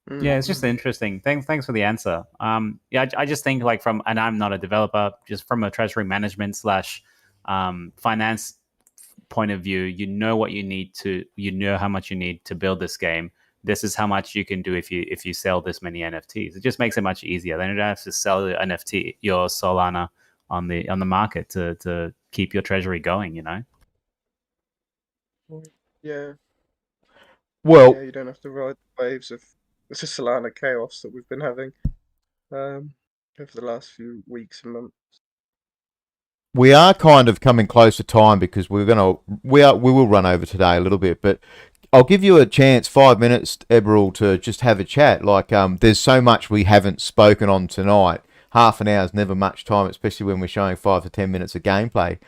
Yeah, it's just interesting. Thanks for the answer. I just think and I'm not a developer, just from a treasury management slash finance point of view, you know how much you need to build this game. This is how much you can do if you sell this many NFTs. It just makes it much easier. Then you don't have to sell your NFT, your Solana on the market to keep your treasury going. yeah, Well, You don't have to ride the waves of the Solana chaos that we've been having over the last few weeks and months. we are kind of coming close to time because we will run over today a little bit, but I'll give you a chance, 5 minutes, Eborall, to just have a chat. There's so much we haven't spoken on tonight. Half an hour is never much time, especially when we're showing 5 to 10 minutes of gameplay.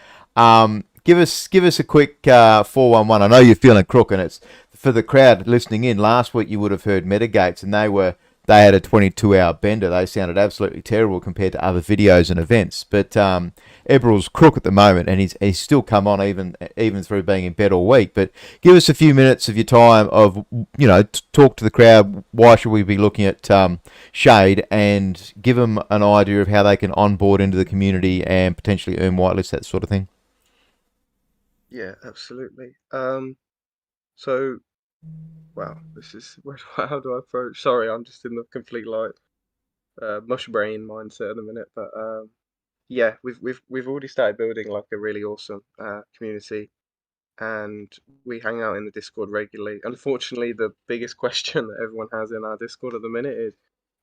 Give us a quick 411. I know you're feeling crook, and it's for the crowd listening in. Last week you would have heard Metagates, and they had a 22-hour bender. They sounded absolutely terrible compared to other videos and events. But Eborall's crook at the moment, and he's still come on even through being in bed all week. But give us a few minutes of your time of talk to the crowd. Why should we be looking at Shade, and give them an idea of how they can onboard into the community and potentially earn whitelists, that sort of thing. Yeah, absolutely. So, wow, this is how do I approach? Sorry, I'm just in the complete mush brain mindset at the minute. But yeah, we've already started building like a really awesome community, and we hang out in the Discord regularly. Unfortunately, the biggest question that everyone has in our Discord at the minute is,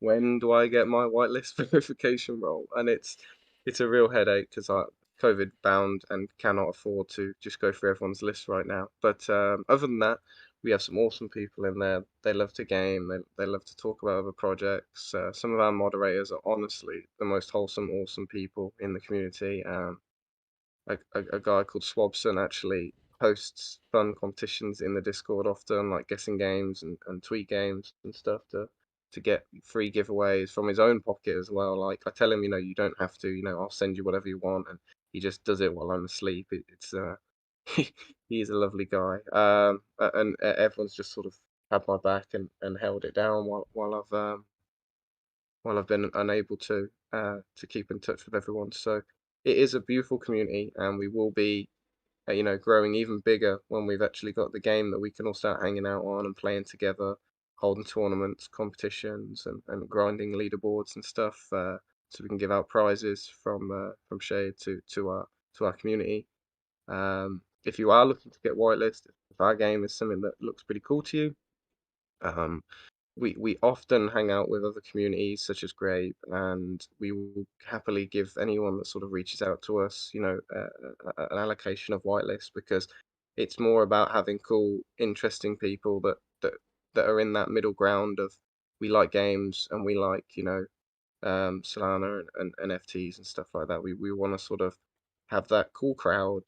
when do I get my whitelist verification role? And it's a real headache because I COVID bound and cannot afford to just go through everyone's list right now. But other than that, we have some awesome people in there. They love to game. They love to talk about other projects. Some of our moderators are honestly the most wholesome, awesome people in the community. A guy called Swabson actually hosts fun competitions in the Discord often, like guessing games and tweet games and stuff to get free giveaways from his own pocket as well. Like I tell him, you don't have to, I'll send you whatever you want, and he just does it while I'm asleep. It's he's a lovely guy. And everyone's just sort of had my back and held it down while I've been unable to keep in touch with everyone. So it is a beautiful community, and we will be, growing even bigger when we've actually got the game that we can all start hanging out on and playing together, holding tournaments, competitions, and grinding leaderboards and stuff, so we can give out prizes from Shade to our community. If you are looking to get whitelist, if our game is something that looks pretty cool to you, um, we often hang out with other communities such as Grape, and we will happily give anyone that sort of reaches out to us, an allocation of whitelist, because it's more about having cool, interesting people that are in that middle ground of we like games and we like, Solana and NFTs and stuff like that. We want to sort of have that cool crowd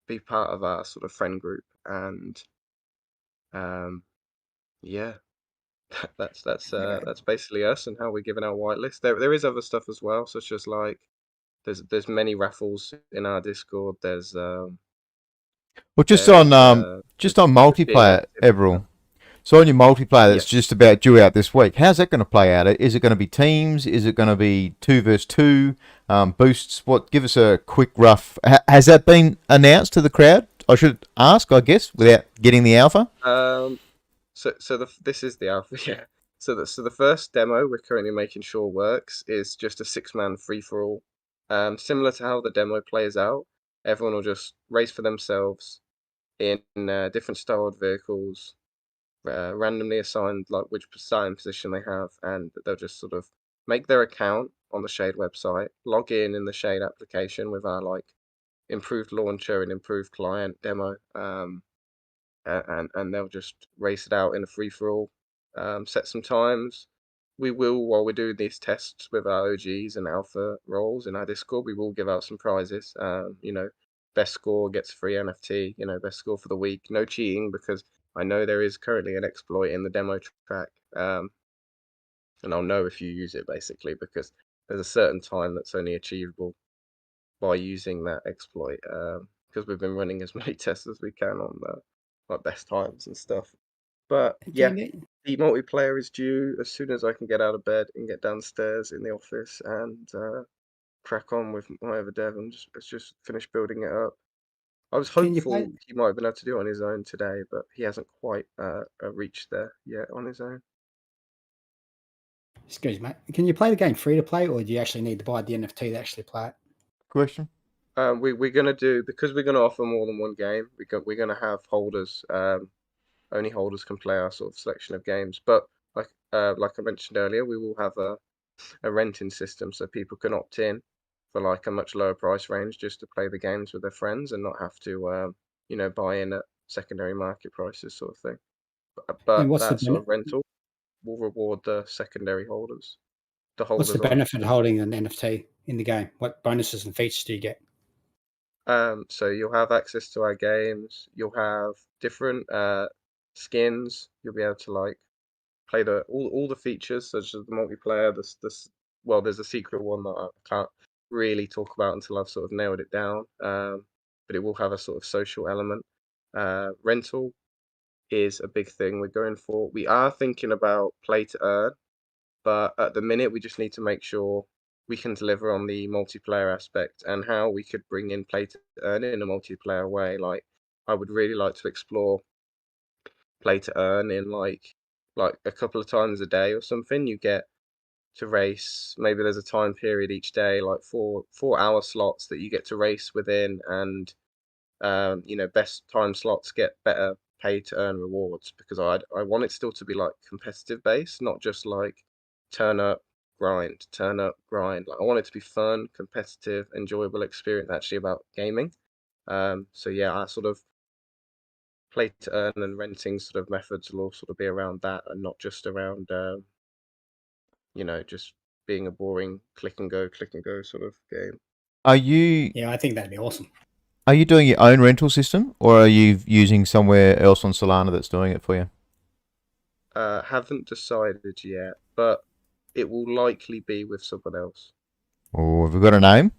be part of our sort of friend group, and yeah, that's basically us and how we're giving our whitelist. There is other stuff as well, such as like there's many raffles in our Discord. Well, There's just on just being multiplayer, active. Eborall. So on your multiplayer, that's Yes. just about due out this week. How's that going to play out? Is it going to be teams? Is it going to be 2v2 boosts? What? Give us a quick rough. Has that been announced to the crowd? I should ask, I guess, without getting the alpha. This is the alpha, yeah. So the first demo we're currently making sure works is just a 6-man free for all. Similar to how the demo plays out, everyone will just race for themselves in different styled vehicles, randomly assigned like which starting position they have, and they'll just sort of make their account on the Shade website, log in the Shade application with our like improved launcher and improved client demo, and they'll just race it out in a free for all, set some times. We will, while we're doing these tests with our OGs and alpha roles in our Discord, we will give out some prizes. Best score gets free NFT. Best score for the week. No cheating, because I know there is currently an exploit in the demo track, and I'll know if you use it basically, because there's a certain time that's only achievable by using that exploit. Because we've been running as many tests as we can on like best times and stuff. But yeah, the multiplayer is due as soon as I can get out of bed and get downstairs in the office and crack on with my other dev and just finish building it up. I was Can you play? hopeful he might have been able to do it on his own today, but he hasn't quite reached there yet on his own. Excuse me. Can you play the game free to play, or do you actually need to buy the NFT to actually play it? Question. We're gonna do, because we're gonna offer more than one game. We're gonna have holders. Only holders can play our sort of selection of games. But like I mentioned earlier, we will have a renting system so people can opt in for like a much lower price range just to play the games with their friends and not have to buy in at secondary market prices, sort of thing. But And what's that sort the of rental will reward the secondary holders. The what's the holders benefit of holding an NFT in the game? What bonuses and features do you get? So you'll have access to our games. You'll have different skins. You'll be able to like play all the features such as the multiplayer. There's a secret one that I can't really talk about until I've sort of nailed it down. But it will have a sort of social element. Rental is a big thing we're going for. We are thinking about play to earn, but at the minute we just need to make sure we can deliver on the multiplayer aspect and how we could bring in play to earn in a multiplayer way. Like I would really like to explore play to earn in like a couple of times a day or something. You get to race. Maybe there's a time period each day, like 4 hour slots that you get to race within, and best time slots get better pay to earn rewards, because I want it still to be like competitive based, not just like turn up, grind, turn up, grind. Like I want it to be fun, competitive, enjoyable experience actually about gaming. So yeah, I sort of play to earn and renting sort of methods will all sort of be around that and not just around just being a boring click and go sort of game. Are you Yeah, I think that'd be awesome. are you doing your own rental system, or are you using somewhere else on Solana that's doing it for you? Haven't decided yet, but it will likely be with someone else. Or have we got a name?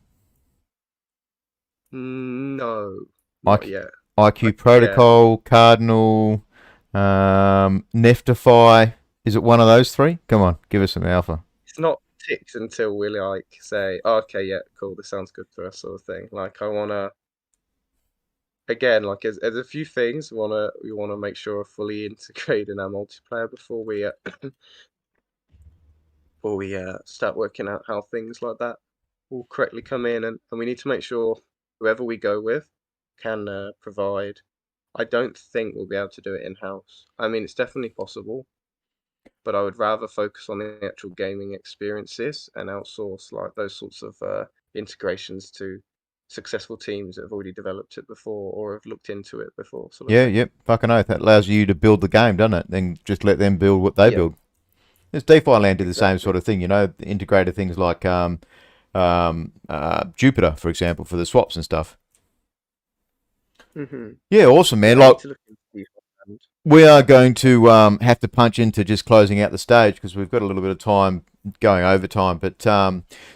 No, not yet. IQ Protocol, Cardinal, Neftify. Is it one of those three? Come on, give us some alpha. It's not ticked until we like say, oh, okay, yeah, cool, this sounds good for us, sort of thing. Like I wanna, again, like there's a few things we wanna make sure are fully integrated in our multiplayer before we start working out how things like that will correctly come in, and we need to make sure whoever we go with can provide. I don't think we'll be able to do it in-house. I mean, it's definitely possible, but I would rather focus on the actual gaming experiences and outsource like those sorts of integrations to successful teams that have already developed it before or have looked into it before. Sort of Yeah, thing. yep, fucking oath. That allows you to build the game, doesn't it? Then just let them build what they Yeah. build. There's Defi Land did the same Exactly. sort of thing, integrated things like Jupiter, for example, for the swaps and stuff. Yeah, awesome, man. Yeah, I Like, need to look into Defi Land. we are going to have to punch into just closing out the stage because we've got a little bit of time going over time, but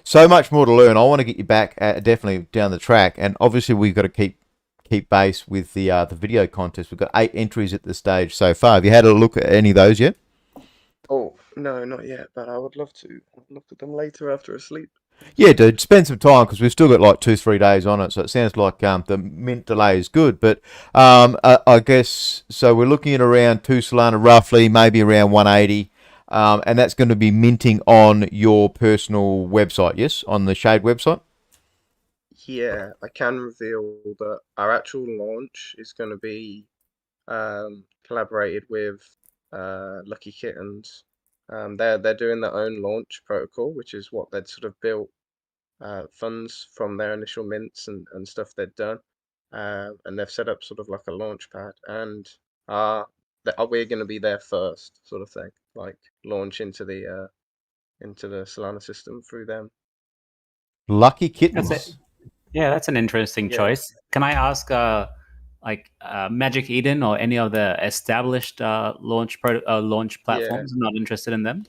so much more to learn. I want to get you back definitely down the track, and obviously we've got to keep base with the video contest. We've got 8 entries at this stage so far. Have you had a look at any of those yet? Oh, no, not yet, but I would love to. I'll look at them later after sleep. Yeah, dude, spend some time because we've still got like 2-3 days on it. So it sounds like the mint delay is good. But I guess so. We're looking at around 2 Solana, roughly, maybe around 180, and that's going to be minting on your personal website. Yes, on the Shade website. Yeah, I can reveal that our actual launch is going to be collaborated with Lucky Kittens. They're doing their own launch protocol, which is what they'd sort of built funds from their initial mints and stuff they'd done, and they've set up sort of like a launch pad, and we're going to be there first, sort of thing, like launch into the Solana system through them. Lucky That's Kittens. it. Yeah, that's an interesting Yeah. choice. Can I ask, Magic Eden or any of the established launch platforms? I'm not interested in them.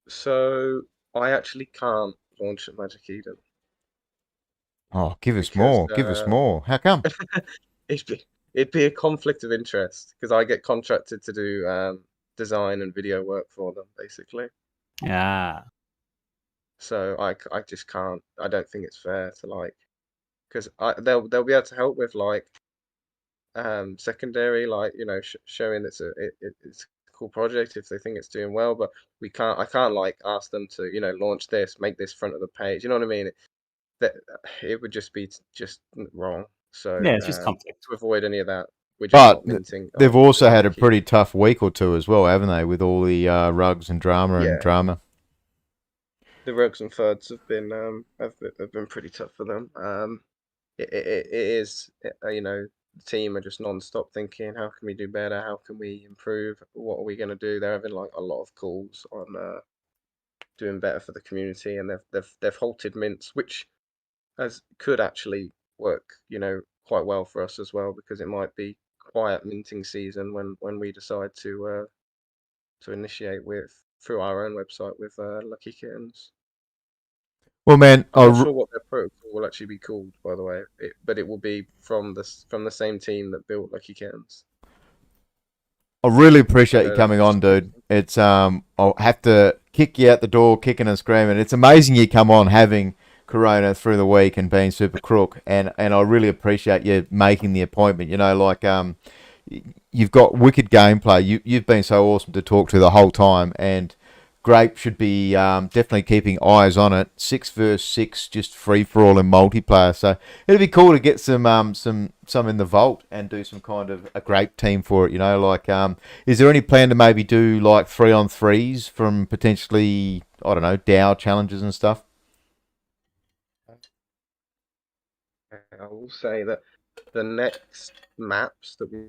So I actually can't launch at Magic Eden. Oh, give us Because, more. Give us more. How come? it'd be a conflict of interest because I get contracted to do design and video work for them, basically. Yeah. So I just can't. I don't think it's fair to like, because they'll be able to help with like secondary, like showing it's a cool project if they think it's doing well, but I can't like ask them to launch this, make this front of the page. You know what I mean? That it would just be just wrong. So Yeah, it's just conflict. to avoid any of that, we're just But not minting. they've on also had a Lucky. pretty tough week or two as well, haven't they? With all the rugs and drama Yeah. and drama. The rugs and thirds have been pretty tough for them. It is the team are just non-stop thinking, how can we do better? How can we improve? What are we going to do? They're having like a lot of calls on doing better for the community, and they've halted mints, which could actually work quite well for us as well, because it might be quiet minting season when we decide to initiate through our own website with Lucky Kittens. Well, man, I'm not sure what their protocol will actually be called, by the way, but it will be from the same team that built Lucky Kittens. I really appreciate I you know coming that's on, dude. It's I'll have to kick you out the door, kicking and screaming. It's amazing you come on having Corona through the week and being super crook, and I really appreciate you making the appointment. You've got wicked gameplay. You've been so awesome to talk to the whole time, and Grape should be definitely keeping eyes on it. 6 versus 6, just free for all in multiplayer. So it'd be cool to get some in the vault and do some kind of a Grape team for it. Is there any plan to maybe do like 3-on-3s from potentially DAO challenges and stuff? I will say that the next maps that we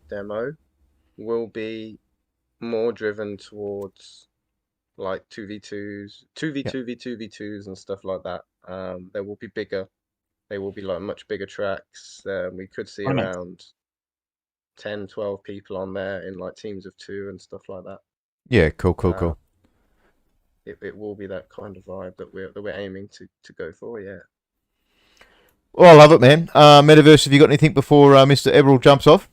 demo will be more driven towards like 2v2s, 2v2v2v2s and stuff like that. They will be bigger. They will be like much bigger tracks. We could see around 10, 12 people on there in like teams of 2 and stuff like that. Yeah, cool. It will be that kind of vibe that we're aiming to go for. Yeah. Well, I love it, man. Metaverse, have you got anything before Mr. Eborall jumps off?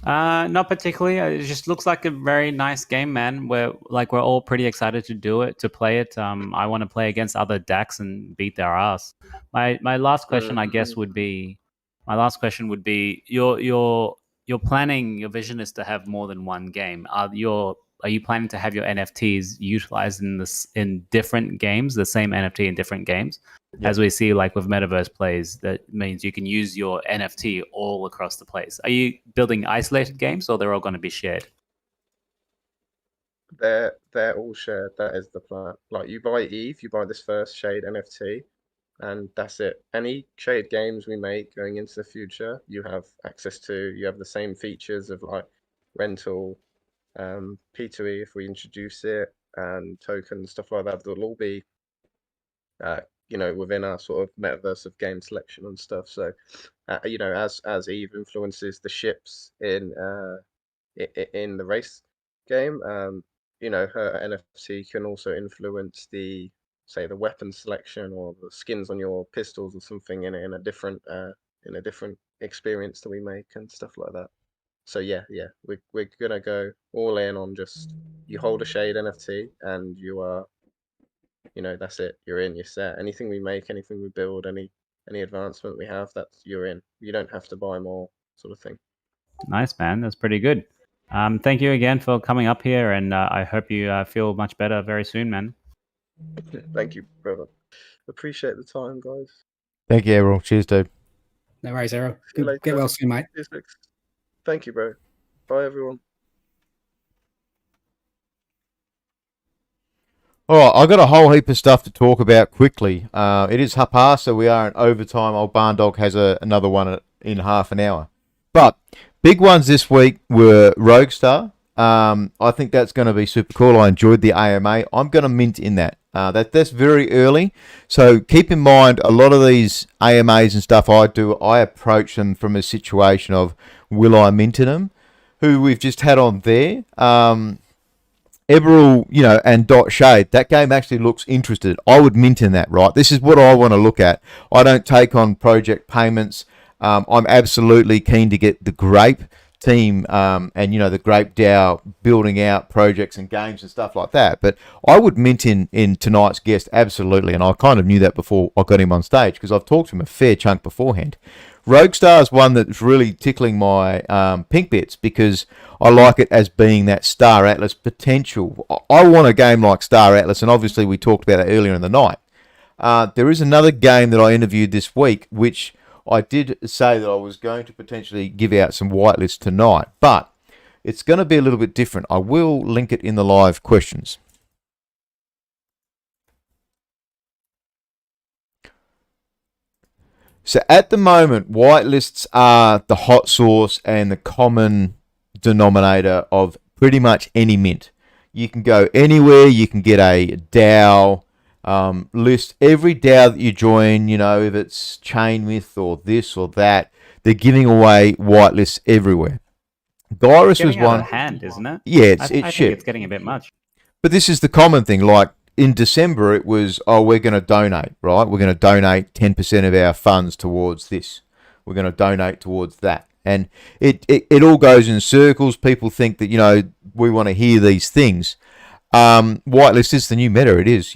Not particularly. It just looks like a very nice game, man. We're all pretty excited to play it. I want to play against other DACs and beat their ass. My last question, I guess, would be you're planning, your vision is to have more than one game. Are you planning to have your NFTs utilized in different games, the same NFT in different games? As we see, like with Metaverse Plays, that means you can use your NFT all across the place. Are you building isolated games, or they're all going to be shared? they're all shared. That is the plan. Like you buy Eve, you buy this first Shade NFT, and that's it. Any Shade games we make going into the future, you have access to. You have the same features of like rental, P2E if we introduce it, and tokens, stuff like that. They'll all be, within our sort of metaverse of game selection and stuff. So, as Eve influences the ships in the race game, her NFT can also influence the say the weapon selection or the skins on your pistols or something in a different experience that we make and stuff like that. So yeah, we're gonna go all in on just you hold a Shade NFT and you are, that's it. You're in. You're set. Anything we make, anything we build, any advancement we have, that's you're in. You don't have to buy more, sort of thing. Nice, man. That's pretty good. Thank you again for coming up here, and I hope you feel much better very soon, man. Thank you, brother. Appreciate the time, guys. Thank you, Eborall. Cheers, dude. No worries, Errol. See you later. Get well soon, mate. Cheers, Lex. Thank you, bro. Bye, everyone. All right, I've got a whole heap of stuff to talk about quickly. It is past, so we are in overtime. Old Barndog has another one in half an hour. But big ones this week were Roguestar. I think that's going to be super cool. I enjoyed the AMA. I'm going to mint in that. That's very early. So keep in mind, a lot of these AMAs and stuff I approach them from a situation of, will I mint in them? Who we've just had on there. Eborall, and Dot Shade, that game actually looks interested. I would mint in that, right? This is what I want to look at. I don't take on project payments. I'm absolutely keen to get the Grape team and, the Grape DAO building out projects and games and stuff like that. But I would mint in tonight's guest, absolutely. And I kind of knew that before I got him on stage because I've talked to him a fair chunk beforehand. Roguestar is one that's really tickling my pink bits because I like it as being that Star Atlas potential. I want a game like Star Atlas, and obviously we talked about it earlier in the night. There is another game that I interviewed this week, which I did say that I was going to potentially give out some whitelists tonight, but it's going to be a little bit different. I will link it in the live questions. So at the moment, whitelists are the hot sauce and the common denominator of pretty much any mint. You can go anywhere, you can get a DAO list. Every DAO that you join, if it's Chainmyth or this or that, they're giving away whitelists everywhere. Gyrus was one. Out of hand, isn't it? Yeah, it's I shit. think it's getting a bit much. But this is the common thing, like, in December, it was, we're going to donate, right? We're going to donate 10% of our funds towards this. We're going to donate towards that. And it all goes in circles. People think that, we want to hear these things. Whitelist is the new meta. It is,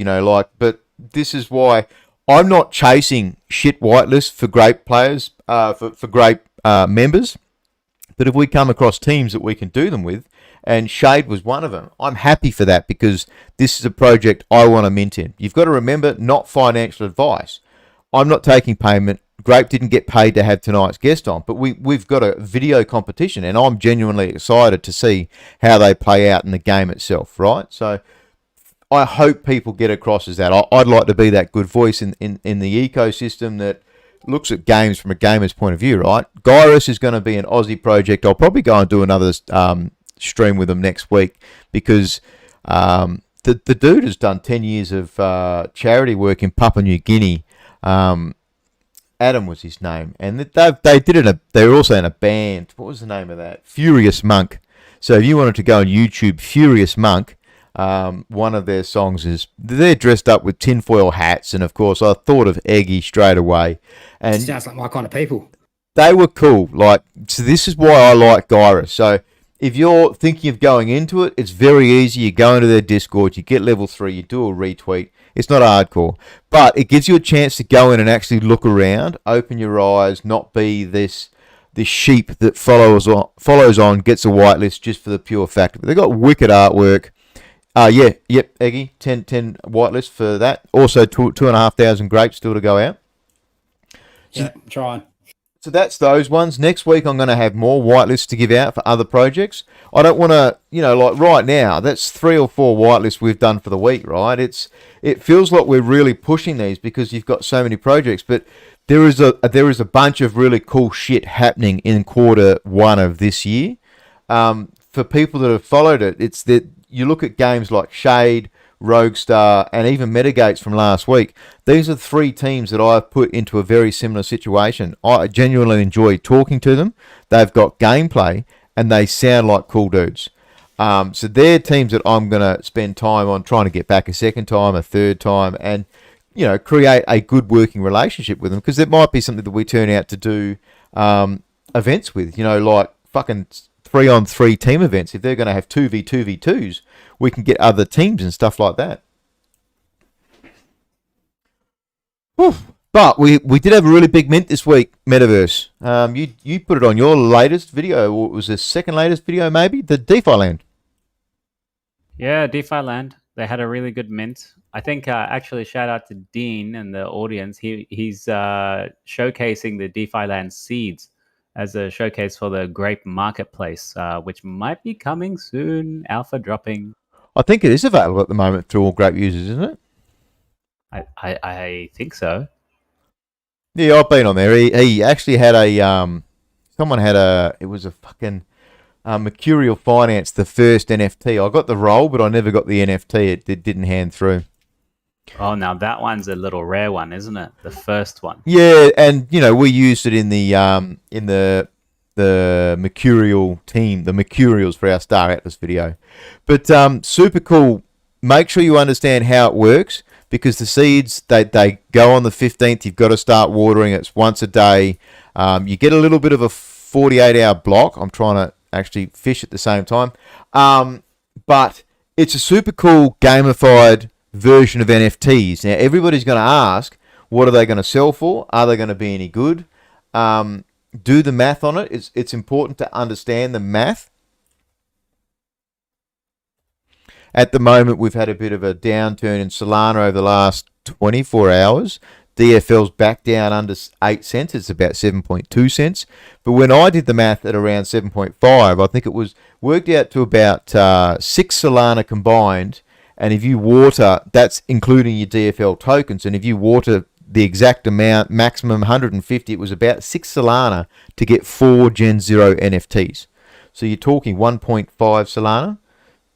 but this is why I'm not chasing shit whitelist for Grape players, for Grape members. But if we come across teams that we can do them with, and Shade was one of them, I'm happy for that because this is a project I want to mint in. You've got to remember, not financial advice. I'm not taking payment. Grape didn't get paid to have tonight's guest on, but we've got a video competition, and I'm genuinely excited to see how they play out in the game itself, right? So I hope people get across as that. I'd like to be that good voice in the ecosystem that looks at games from a gamer's point of view, right? Gyrus is going to be an Aussie project. I'll probably go and do another stream with them next week because the dude has done 10 years of charity work in Papua New Guinea. Adam was his name, and they did it. They were also in a band. What was the name of that? Furious Monk. So if you wanted to go on YouTube, Furious Monk, one of their songs is they're dressed up with tinfoil hats, and of course I thought of Eggy straight away. And sounds like my kind of people. They were cool. So this is why I like Gyrus. So if you're thinking of going into it, it's very easy. You go into their Discord, you get level 3, you do a retweet. It's not hardcore, but it gives you a chance to go in and actually look around, open your eyes, not be this sheep that follows on, gets a whitelist just for the pure fact of it. They've got wicked artwork. Eggy, 10 whitelist for that. Also, 2,500 grapes still to go out. Yeah, I'm trying. So that's those ones. Next week, I'm going to have more whitelists to give out for other projects. I don't want to, like right now, that's 3 or 4 whitelists we've done for the week, right? It feels like we're really pushing these because you've got so many projects, but there is a bunch of really cool shit happening in Q1 of this year. For people that have followed it, it's that you look at games like Shade, Roguestar, and even Metagates from last week. These are 3 teams that I've put into a very similar situation. I genuinely enjoy talking to them. They've got gameplay, and they sound like cool dudes. So they're teams that I'm going to spend time on trying to get back a second time, a third time, and create a good working relationship with them, because it might be something that we turn out to do events with, like fucking 3-on-3 team events. If they're going to have 2v2v2s, we can get other teams and stuff like that. Whew. But we did have a really big mint this week, Metaverse. You put it on your latest video, or it was the second latest video maybe, the Defi Land. Yeah, Defi Land. They had a really good mint. I think actually shout out to Dean and the audience. He's showcasing the Defi Land seeds as a showcase for the Grape marketplace, which might be coming soon, alpha dropping. I think it is available at the moment through all Grape users, isn't it? I think so. Yeah, I've been on there. He actually had it was a fucking Mercurial Finance, the first NFT. I got the roll, but I never got the NFT. It didn't hand through. Oh, now that one's a little rare one, isn't it? The first one. Yeah, and we used it in the Mercurial team, the Mercurials, for our Star Atlas video. But super cool. Make sure you understand how it works, because the seeds they go on the 15th. You've got to start watering. It's once a day. You get a little bit of a 48-hour block. I'm trying to actually fish at the same time. But it's a super cool gamified version of NFTs. Now, everybody's going to ask, what are they going to sell for? Are they going to be any good? Do the math on it. It's important to understand the math. At the moment, we've had a bit of a downturn in Solana over the last 24 hours. DFL's back down under 8 cents. It's about 7.2 cents. But when I did the math at around 7.5, I think it was worked out to about 6 Solana combined. And if you water, that's including your DFL tokens. And if you water the exact amount, maximum 150, it was about 6 Solana to get 4 Gen 0 NFTs. So you're talking 1.5 Solana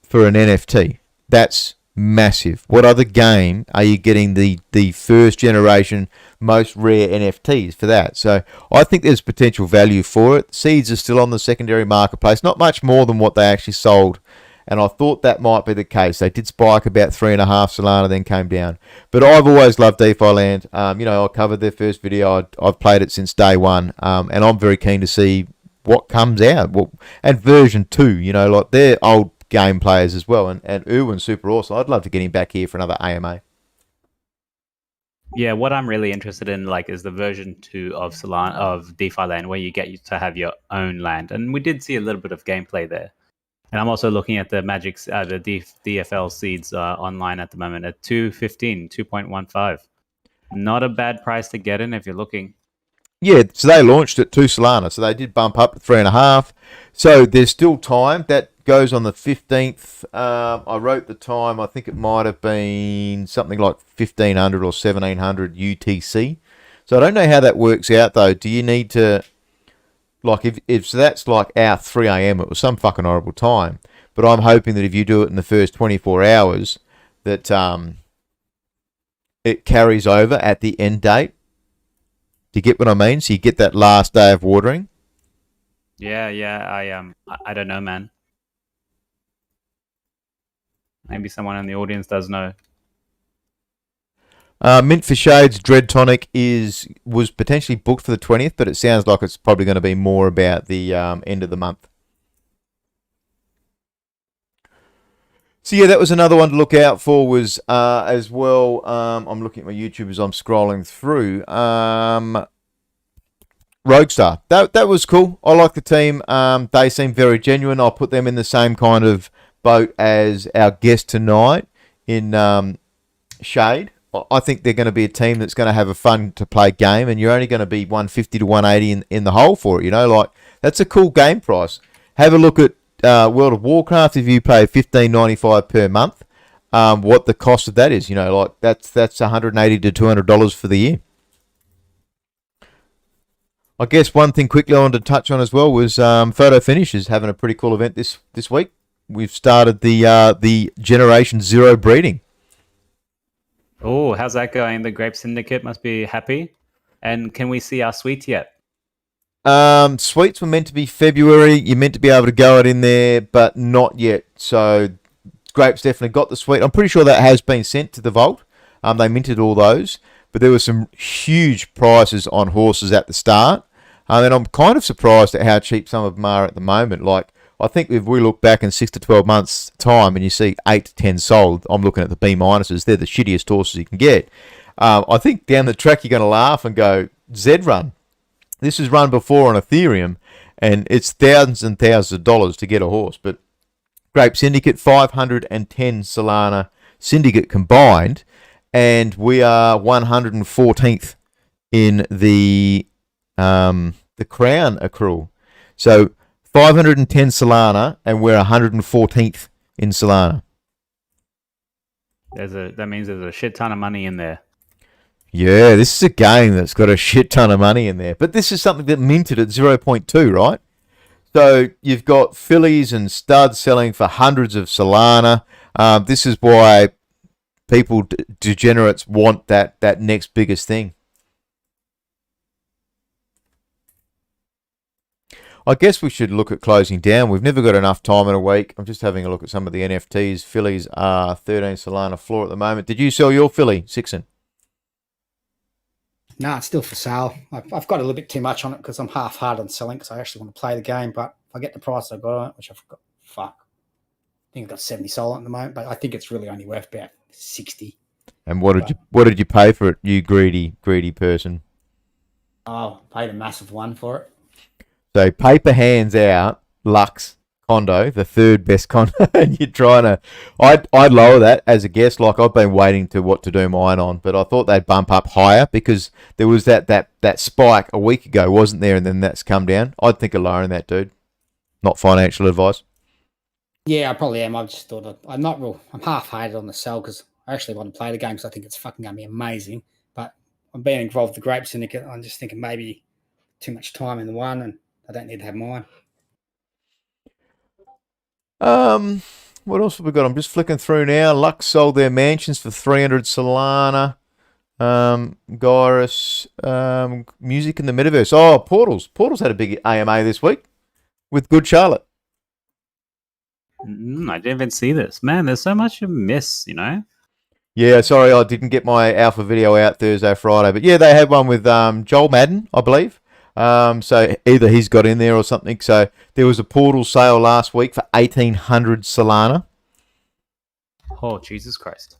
for an NFT. That's massive. What other game are you getting the first generation most rare NFTs for that? So I think there's potential value for it. Seeds are still on the secondary marketplace, not much more than what they actually sold, and I thought that might be the case. They did spike about 3.5 Solana, then came down. But I've always loved DeFi Land. I covered their first video. I've played it since day one, and I'm very keen to see what comes out. And version 2, like they're old game players as well, and Irwin's super awesome. I'd love to get him back here for another AMA. Yeah, what I'm really interested in is the version 2 of Solana, of DeFi Land, where you get to have your own land, and we did see a little bit of gameplay there. And I'm also looking at the DFL seeds online at the moment at 2.15. Not a bad price to get in if you're looking. Yeah, so they launched at 2 Solana, so they did bump up to 3.5. So there's still time. That goes on the 15th. I wrote the time. I think it might have been something like 1500 or 1700 UTC. So I don't know how that works out, though. Do you need to, if so that's like our 3 a.m., it was some fucking horrible time. But I'm hoping that if you do it in the first 24 hours, that it carries over at the end date. Do you get what I mean? So you get that last day of watering. Yeah. I don't know, man. Maybe someone in the audience does know. Mint for Shades Dread Tonic was potentially booked for the 20th, but it sounds like it's probably going to be more about the end of the month. So yeah, that was another one to look out for. Was as well. I'm looking at my YouTube as I'm scrolling through. Roguestar. That was cool. I like the team. They seem very genuine. I'll put them in the same kind of boat as our guest tonight in Shade. I think they're going to be a team that's going to have a fun to play game, and you're only going to be 150 to 180 in the hole for it. You know, like that's a cool game price. Have a look at World of Warcraft. If you pay $15.95 per month, what the cost of that is. You know, like that's $180 to $200 for the year. I guess one thing quickly I wanted to touch on as well was Photo Finish is having a pretty cool event this week. We've started the Generation Zero breeding. Oh, how's that going? The Grape Syndicate must be happy. And can we see our suite yet? Suites were meant to be February. You're meant to be able to go it in there, but not yet. So Grape's definitely got the suite. I'm pretty sure that has been sent to the vault. They minted all those, but there were some huge prices on horses at the start. And I'm kind of surprised at how cheap some of them are at the moment. Like, I think if we look back in 6 to 12 months' time and you see 8 to 10 sold, I'm looking at the B minuses. They're the shittiest horses you can get. I think down the track you're going to laugh and go, Z Run. This was run before on Ethereum, and it's thousands and thousands of dollars to get a horse. But Grape Syndicate, 510 Solana Syndicate combined, and we are 114th in the Crown accrual. So 510 Solana, and we're 114th in Solana. That means there's a shit ton of money in there. Yeah, this is a game that's got a shit ton of money in there. But this is something that minted at 0.2, right? So you've got fillies and studs selling for hundreds of Solana. This is why people, degenerates, want that next biggest thing. I guess we should look at closing down. We've never got enough time in a week. I'm just having a look at some of the NFTs. Fillies are 13 Solana floor at the moment. Did you sell your filly, Sixon? No, it's still for sale. I've got a little bit too much on it because I'm half-hard on selling because I actually want to play the game. But if I get the price I got on it, which I've got, I think I've got 70 sold at the moment, but I think it's really only worth about 60. And what did you pay for it, you greedy person? Oh, paid a massive one for it. So paper hands out, Lux condo, the third best condo, and you're trying to... I'd lower that as a guess. Like, I've been waiting to what to do mine on, but I thought they'd bump up higher because there was that spike a week ago, wasn't there? And then that's come down. I'd think of lowering that, dude. Not financial advice. Yeah, I probably am. I just thought I'm half-hearted on the sell because I actually want to play the game because I think it's fucking going to be amazing. But I'm being involved with the Grape Syndicate. I'm just thinking maybe too much time in the one and I don't need to have mine. What else have we got? I'm just flicking through now. Lux sold their mansions for 300 Solana. Gyrus, music in the metaverse. Oh, Portals. Portals had a big AMA this week with Good Charlotte. I didn't even see this. Man, there's so much you miss, you know? Yeah, sorry, I didn't get my alpha video out Thursday, Friday. But yeah, they had one with Joel Madden, I believe. So either he's got in there or something. So there was a portal sale last week for 1,800 Solana. Oh, Jesus Christ.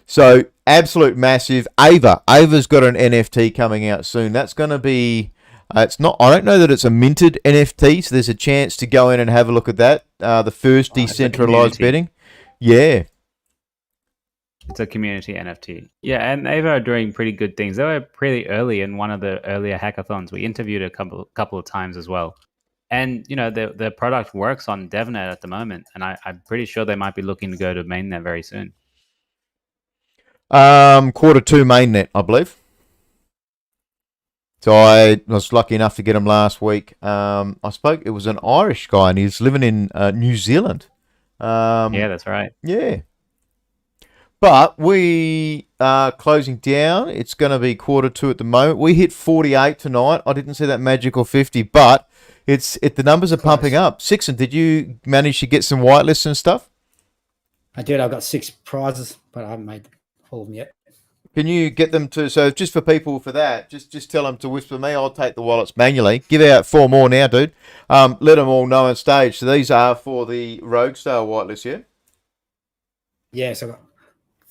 So absolute massive. Ava's got an NFT coming out soon. That's going to be... it's not. I don't know that it's a minted NFT, so there's a chance to go in and have a look at that. The first decentralized betting. Yeah. It's a community NFT. Yeah, and Ava are doing pretty good things. They were pretty early in one of the earlier hackathons. We interviewed a couple of times as well. And, you know, the product works on DevNet at the moment, and I'm pretty sure they might be looking to go to mainnet very soon. Q2 mainnet, I believe. So I was lucky enough to get him last week. It was an Irish guy, and he's living in New Zealand. Yeah, that's right. Yeah. But we are closing down. It's going to be Q2 at the moment. We hit 48 tonight. I didn't see that magical 50, but the numbers are pumping up. Sixon, did you manage to get some whitelists and stuff? I did. I've got 6 prizes, but I haven't made all of them yet. Can you get them to... So just for people for that, just tell them to whisper me. I'll take the wallets manually. Give out 4 more now, dude. Let them all know on stage. So these are for the Rogue Star whitelist, yeah? Yeah, so I've got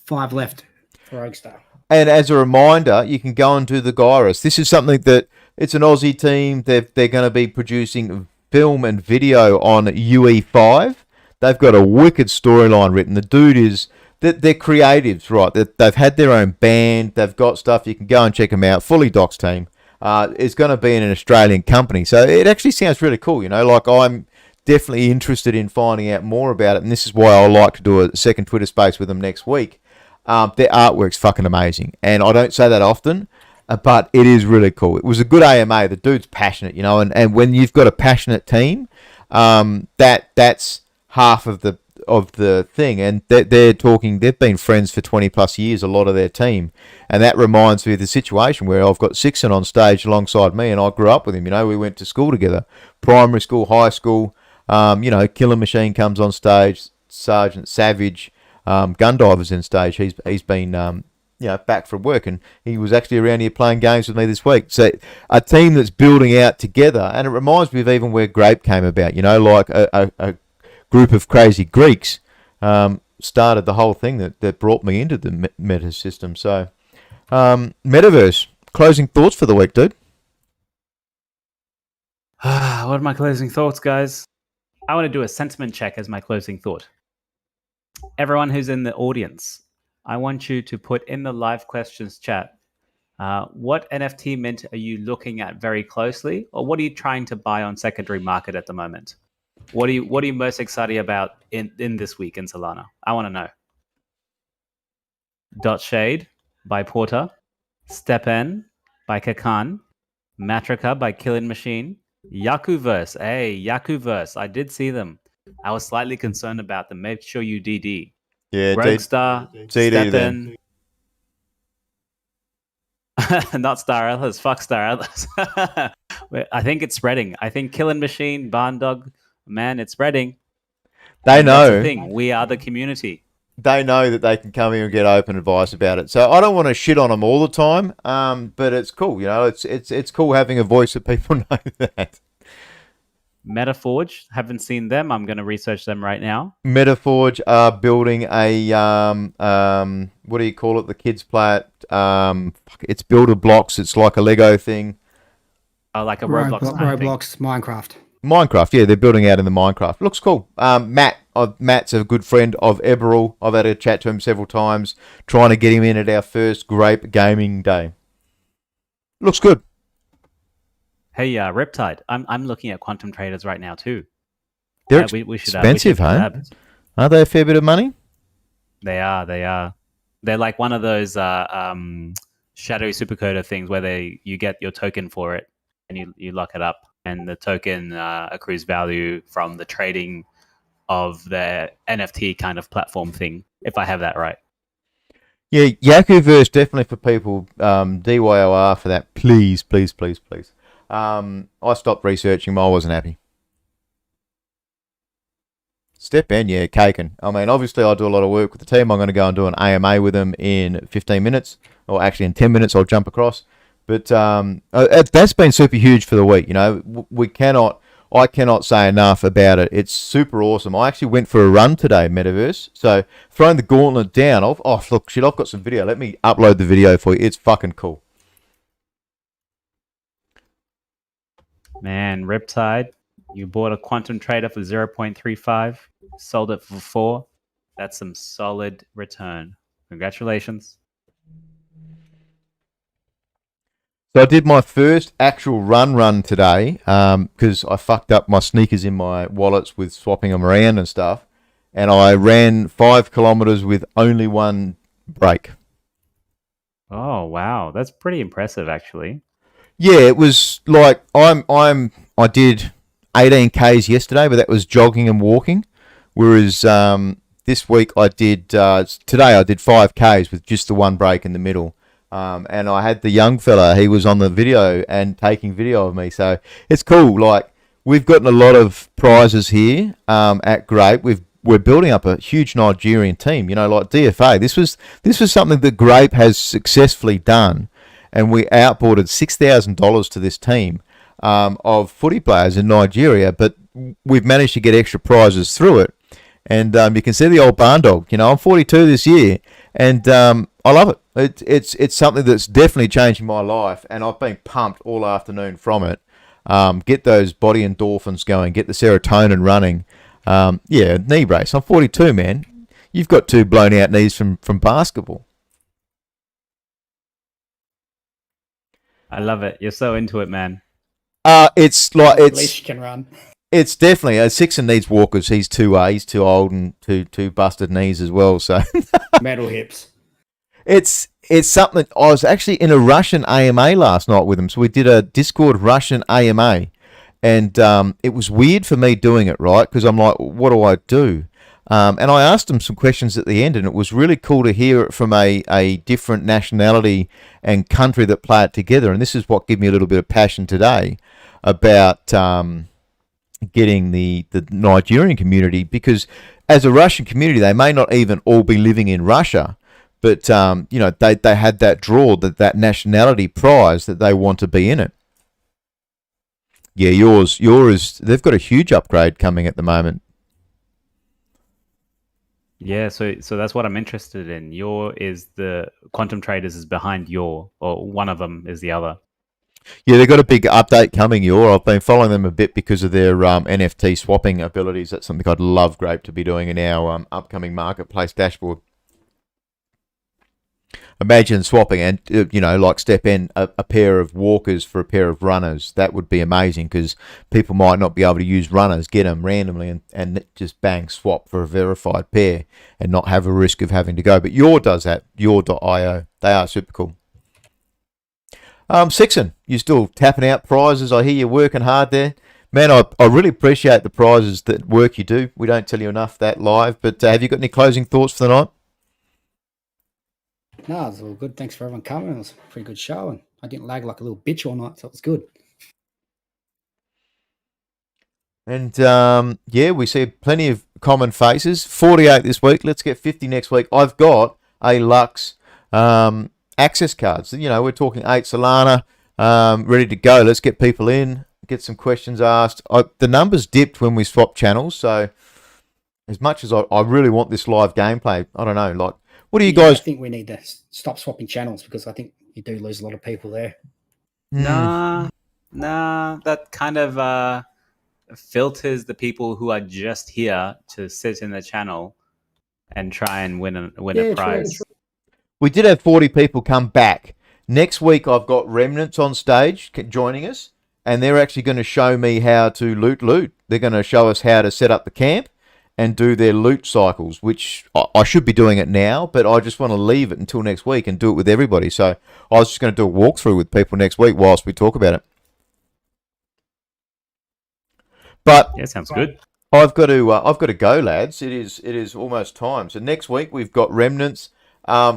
5 left for Rogue Star. And as a reminder, you can go and do the Gyrus. This is something that... It's an Aussie team. They're going to be producing film and video on UE5. They've got a wicked storyline written. The dude is they're creatives, right? They've had their own band. They've got stuff. You can go and check them out. Fully Docs team. It's going to be in an Australian company. So it actually sounds really cool, like I'm definitely interested in finding out more about it. And this is why I like to do a second Twitter space with them next week. Their artwork's fucking amazing. And I don't say that often, but it is really cool. It was a good AMA. The dude's passionate, and when you've got a passionate team, that's half of the thing. And they're talking, they've been friends for 20 plus years, a lot of their team. And that reminds me of the situation where I've got Sixon on stage alongside me, and I grew up with him. We went to school together, primary school, high school. Killer Machine comes on stage, Sergeant Savage, Gundiver's in stage. He's been back from work, and he was actually around here playing games with me this week. So a team that's building out together, and it reminds me of even where Grape came about. Like a group of crazy Greeks started the whole thing that brought me into the meta system. So Metaverse, closing thoughts for the week, dude. What are my closing thoughts, guys? I want to do a sentiment check as my closing thought. Everyone who's in the audience, I want you to put in the live questions chat. What NFT mint are you looking at very closely, or what are you trying to buy on secondary market at the moment? What are you most excited about in this week in Solana? I want to know. Dot Shade by Porter, Stepen by Kakan, Matrika by Killing Machine, Yakuverse. Hey, Yakuverse. I did see them. I was slightly concerned about them. Make sure you DD. Yeah, Roguestar, DD Stepen. Not Star Atlas. Fuck Star Atlas. I think it's spreading. I think Killing Machine, Barndog, man, it's spreading. They know. That's the thing. We are the community. They know that they can come here and get open advice about it. So I don't want to shit on them all the time, but it's cool. It's cool having a voice that people know that. Metaforge, haven't seen them. I'm going to research them right now. Metaforge are building a what do you call it? The kids play it. It's builder blocks. It's like a Lego thing. Like a Roblox. Roblox, Minecraft. Minecraft, yeah, they're building out in the Minecraft. Looks cool. Matt's a good friend of Eborall. I've had a chat to him several times, trying to get him in at our first Grape gaming day. Looks good. Hey, Riptide, I'm looking at quantum traders right now too. They're we should, expensive, huh? Are they a fair bit of money? They are. They're like one of those shadow supercoder things where you get your token for it and you lock it up, and the token accrues value from the trading of the NFT kind of platform thing, if I have that right. Yeah, Yakuverse definitely for people. DYOR for that, please. I stopped researching them. I wasn't happy. Step in, yeah, caking. I mean, obviously I do a lot of work with the team. I'm going to go and do an AMA with them in 15 minutes, or actually in 10 minutes I'll jump across. But that's been super huge for the week. I cannot say enough about it. It's super awesome. I actually went for a run today, Metaverse. So throwing the gauntlet down. I've got some video. Let me upload the video for you. It's fucking cool. Man, Riptide, you bought a quantum trader for 0.35, sold it for 4. That's some solid return. Congratulations. So I did my first actual run today because I fucked up my sneakers in my wallets with swapping them around and stuff. And I ran 5 kilometers with only one break. Oh, wow. That's pretty impressive, actually. Yeah, it was like I did 18 Ks yesterday, but that was jogging and walking. Whereas this week today I did 5 Ks with just the one break in the middle. And I had the young fella, he was on the video and taking video of me. So it's cool. Like, we've gotten a lot of prizes here at Grape. We're building up a huge Nigerian team, like DFA. This was something that Grape has successfully done. And we outboarded $6,000 to this team of footy players in Nigeria. But we've managed to get extra prizes through it. And you can see the old barn dog. I'm 42 this year. And I love it. It's something that's definitely changing my life, and I've been pumped all afternoon from it. Get those body endorphins going, get the serotonin running. Knee brace. I'm 42, man. You've got 2 blown out knees from basketball. I love it. You're so into it, man. It's like At least you can run. It's definitely Sixon needs walkers. He's too old and two busted knees as well. So Metal hips. it's something. I was actually in a Russian AMA last night with him. So we did a Discord Russian AMA, and it was weird for me doing it, right? Because I'm like, what do I do? And I asked him some questions at the end, and it was really cool to hear it from a different nationality and country that play it together. And this is what gave me a little bit of passion today about getting the Nigerian community, because as a Russian community, they may not even all be living in Russia, but they had that draw, that nationality prize that they want to be in it. Yeah, yours they've got a huge upgrade coming at the moment. Yeah, so that's what I'm interested in. Your is the Quantum Traders is behind your, or one of them is the other. Yeah, they've got a big update coming. I've been following them a bit because of their NFT swapping abilities. That's something I'd love Grape to be doing in our upcoming marketplace dashboard. Imagine swapping and like step in a pair of walkers for a pair of runners. That would be amazing, because people might not be able to use runners, get them randomly and just bang swap for a verified pair and not have a risk of having to go. But Your does that. Your.io. They are super cool. Sixon, you still tapping out prizes? I hear you working hard there. Man, I really appreciate the prizes, that work you do. We don't tell you enough that live. But have you got any closing thoughts for the night? No, it's all good. Thanks for everyone coming. It was a pretty good show, and I didn't lag like a little bitch all night, so it was good. And we see plenty of common faces. 48 this week. Let's get 50 next week. I've got a Lux access cards. We're talking 8 Solana, ready to go. Let's get people in, get some questions asked. The numbers dipped when we swapped channels, so as much as I really want this live gameplay, I don't know. Like, what do you guys? I think we need to stop swapping channels, because I think you do lose a lot of people there. Nah, that kind of filters the people who are just here to sit in the channel and try and win a prize. True. We did have 40 people come back. Next week, I've got Remnants on stage joining us, and they're actually going to show me how to loot. They're going to show us how to set up the camp and do their loot cycles, which I should be doing it now, but I just want to leave it until next week and do it with everybody. So I was just going to do a walkthrough with people next week whilst we talk about it. But yeah, sounds good. I've got to go, lads. It is almost time. So next week we've got Remnants.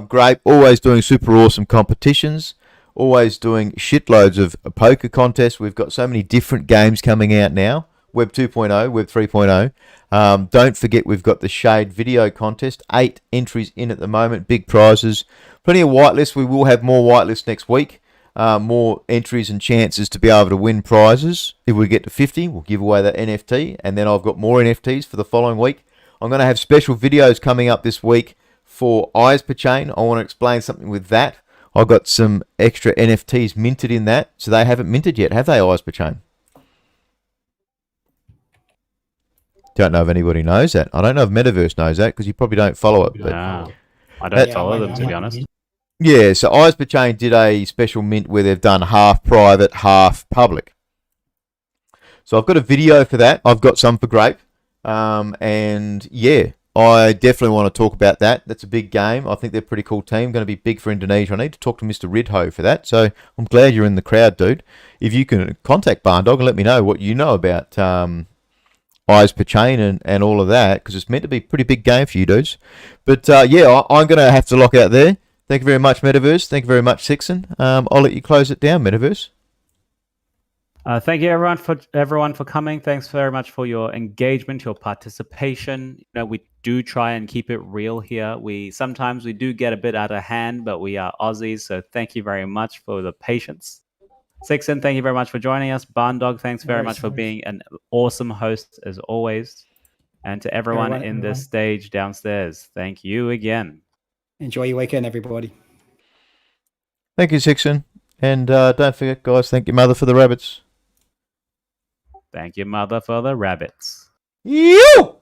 Grape, always doing super awesome competitions, always doing shitloads of poker contests. We've got so many different games coming out now. Web 2.0, Web 3.0. Don't forget we've got the Shade video contest. 8 entries in at the moment, big prizes. Plenty of whitelists. We will have more whitelists next week. More entries and chances to be able to win prizes. If we get to 50, we'll give away that NFT. And then I've got more NFTs for the following week. I'm going to have special videos coming up this week for Eyes Per Chain. I want to explain something with that. I've got some extra NFTs minted in that. So they haven't minted yet, have they, Eyes Per Chain? Don't know if anybody knows that. I don't know if Metaverse knows that, because you probably don't follow it. But No, I don't follow them, to be honest. yeah, so Eyes Per Chain did a special mint where they've done half private, half public. So I've got a video for that. I've got some for Grape. And yeah, I definitely want to talk about that. That's a big game. I think they're a pretty cool team. Going to be big for Indonesia. I need to talk to Mr. Ridho for that. So I'm glad you're in the crowd, dude. If you can contact Barndog and let me know what you know about Eyes Per Chain and all of that, because it's meant to be a pretty big game for you dudes. But yeah, I'm going to have to lock out there. Thank you very much, Metaverse. Thank you very much, Sixon. I'll let you close it down, Metaverse. Thank you, everyone for coming. Thanks very much for your engagement, your participation. We do try and keep it real here. Sometimes we do get a bit out of hand, but we are Aussies, so thank you very much for the patience. Sixon, thank you very much for joining us. Barndog, thanks very much for being an awesome host as always. And to everyone in the stage downstairs, thank you again. Enjoy your weekend, everybody. Thank you, Sixon. And don't forget, guys, thank your mother for the rabbits. Thank you, mother, for the rabbits. You!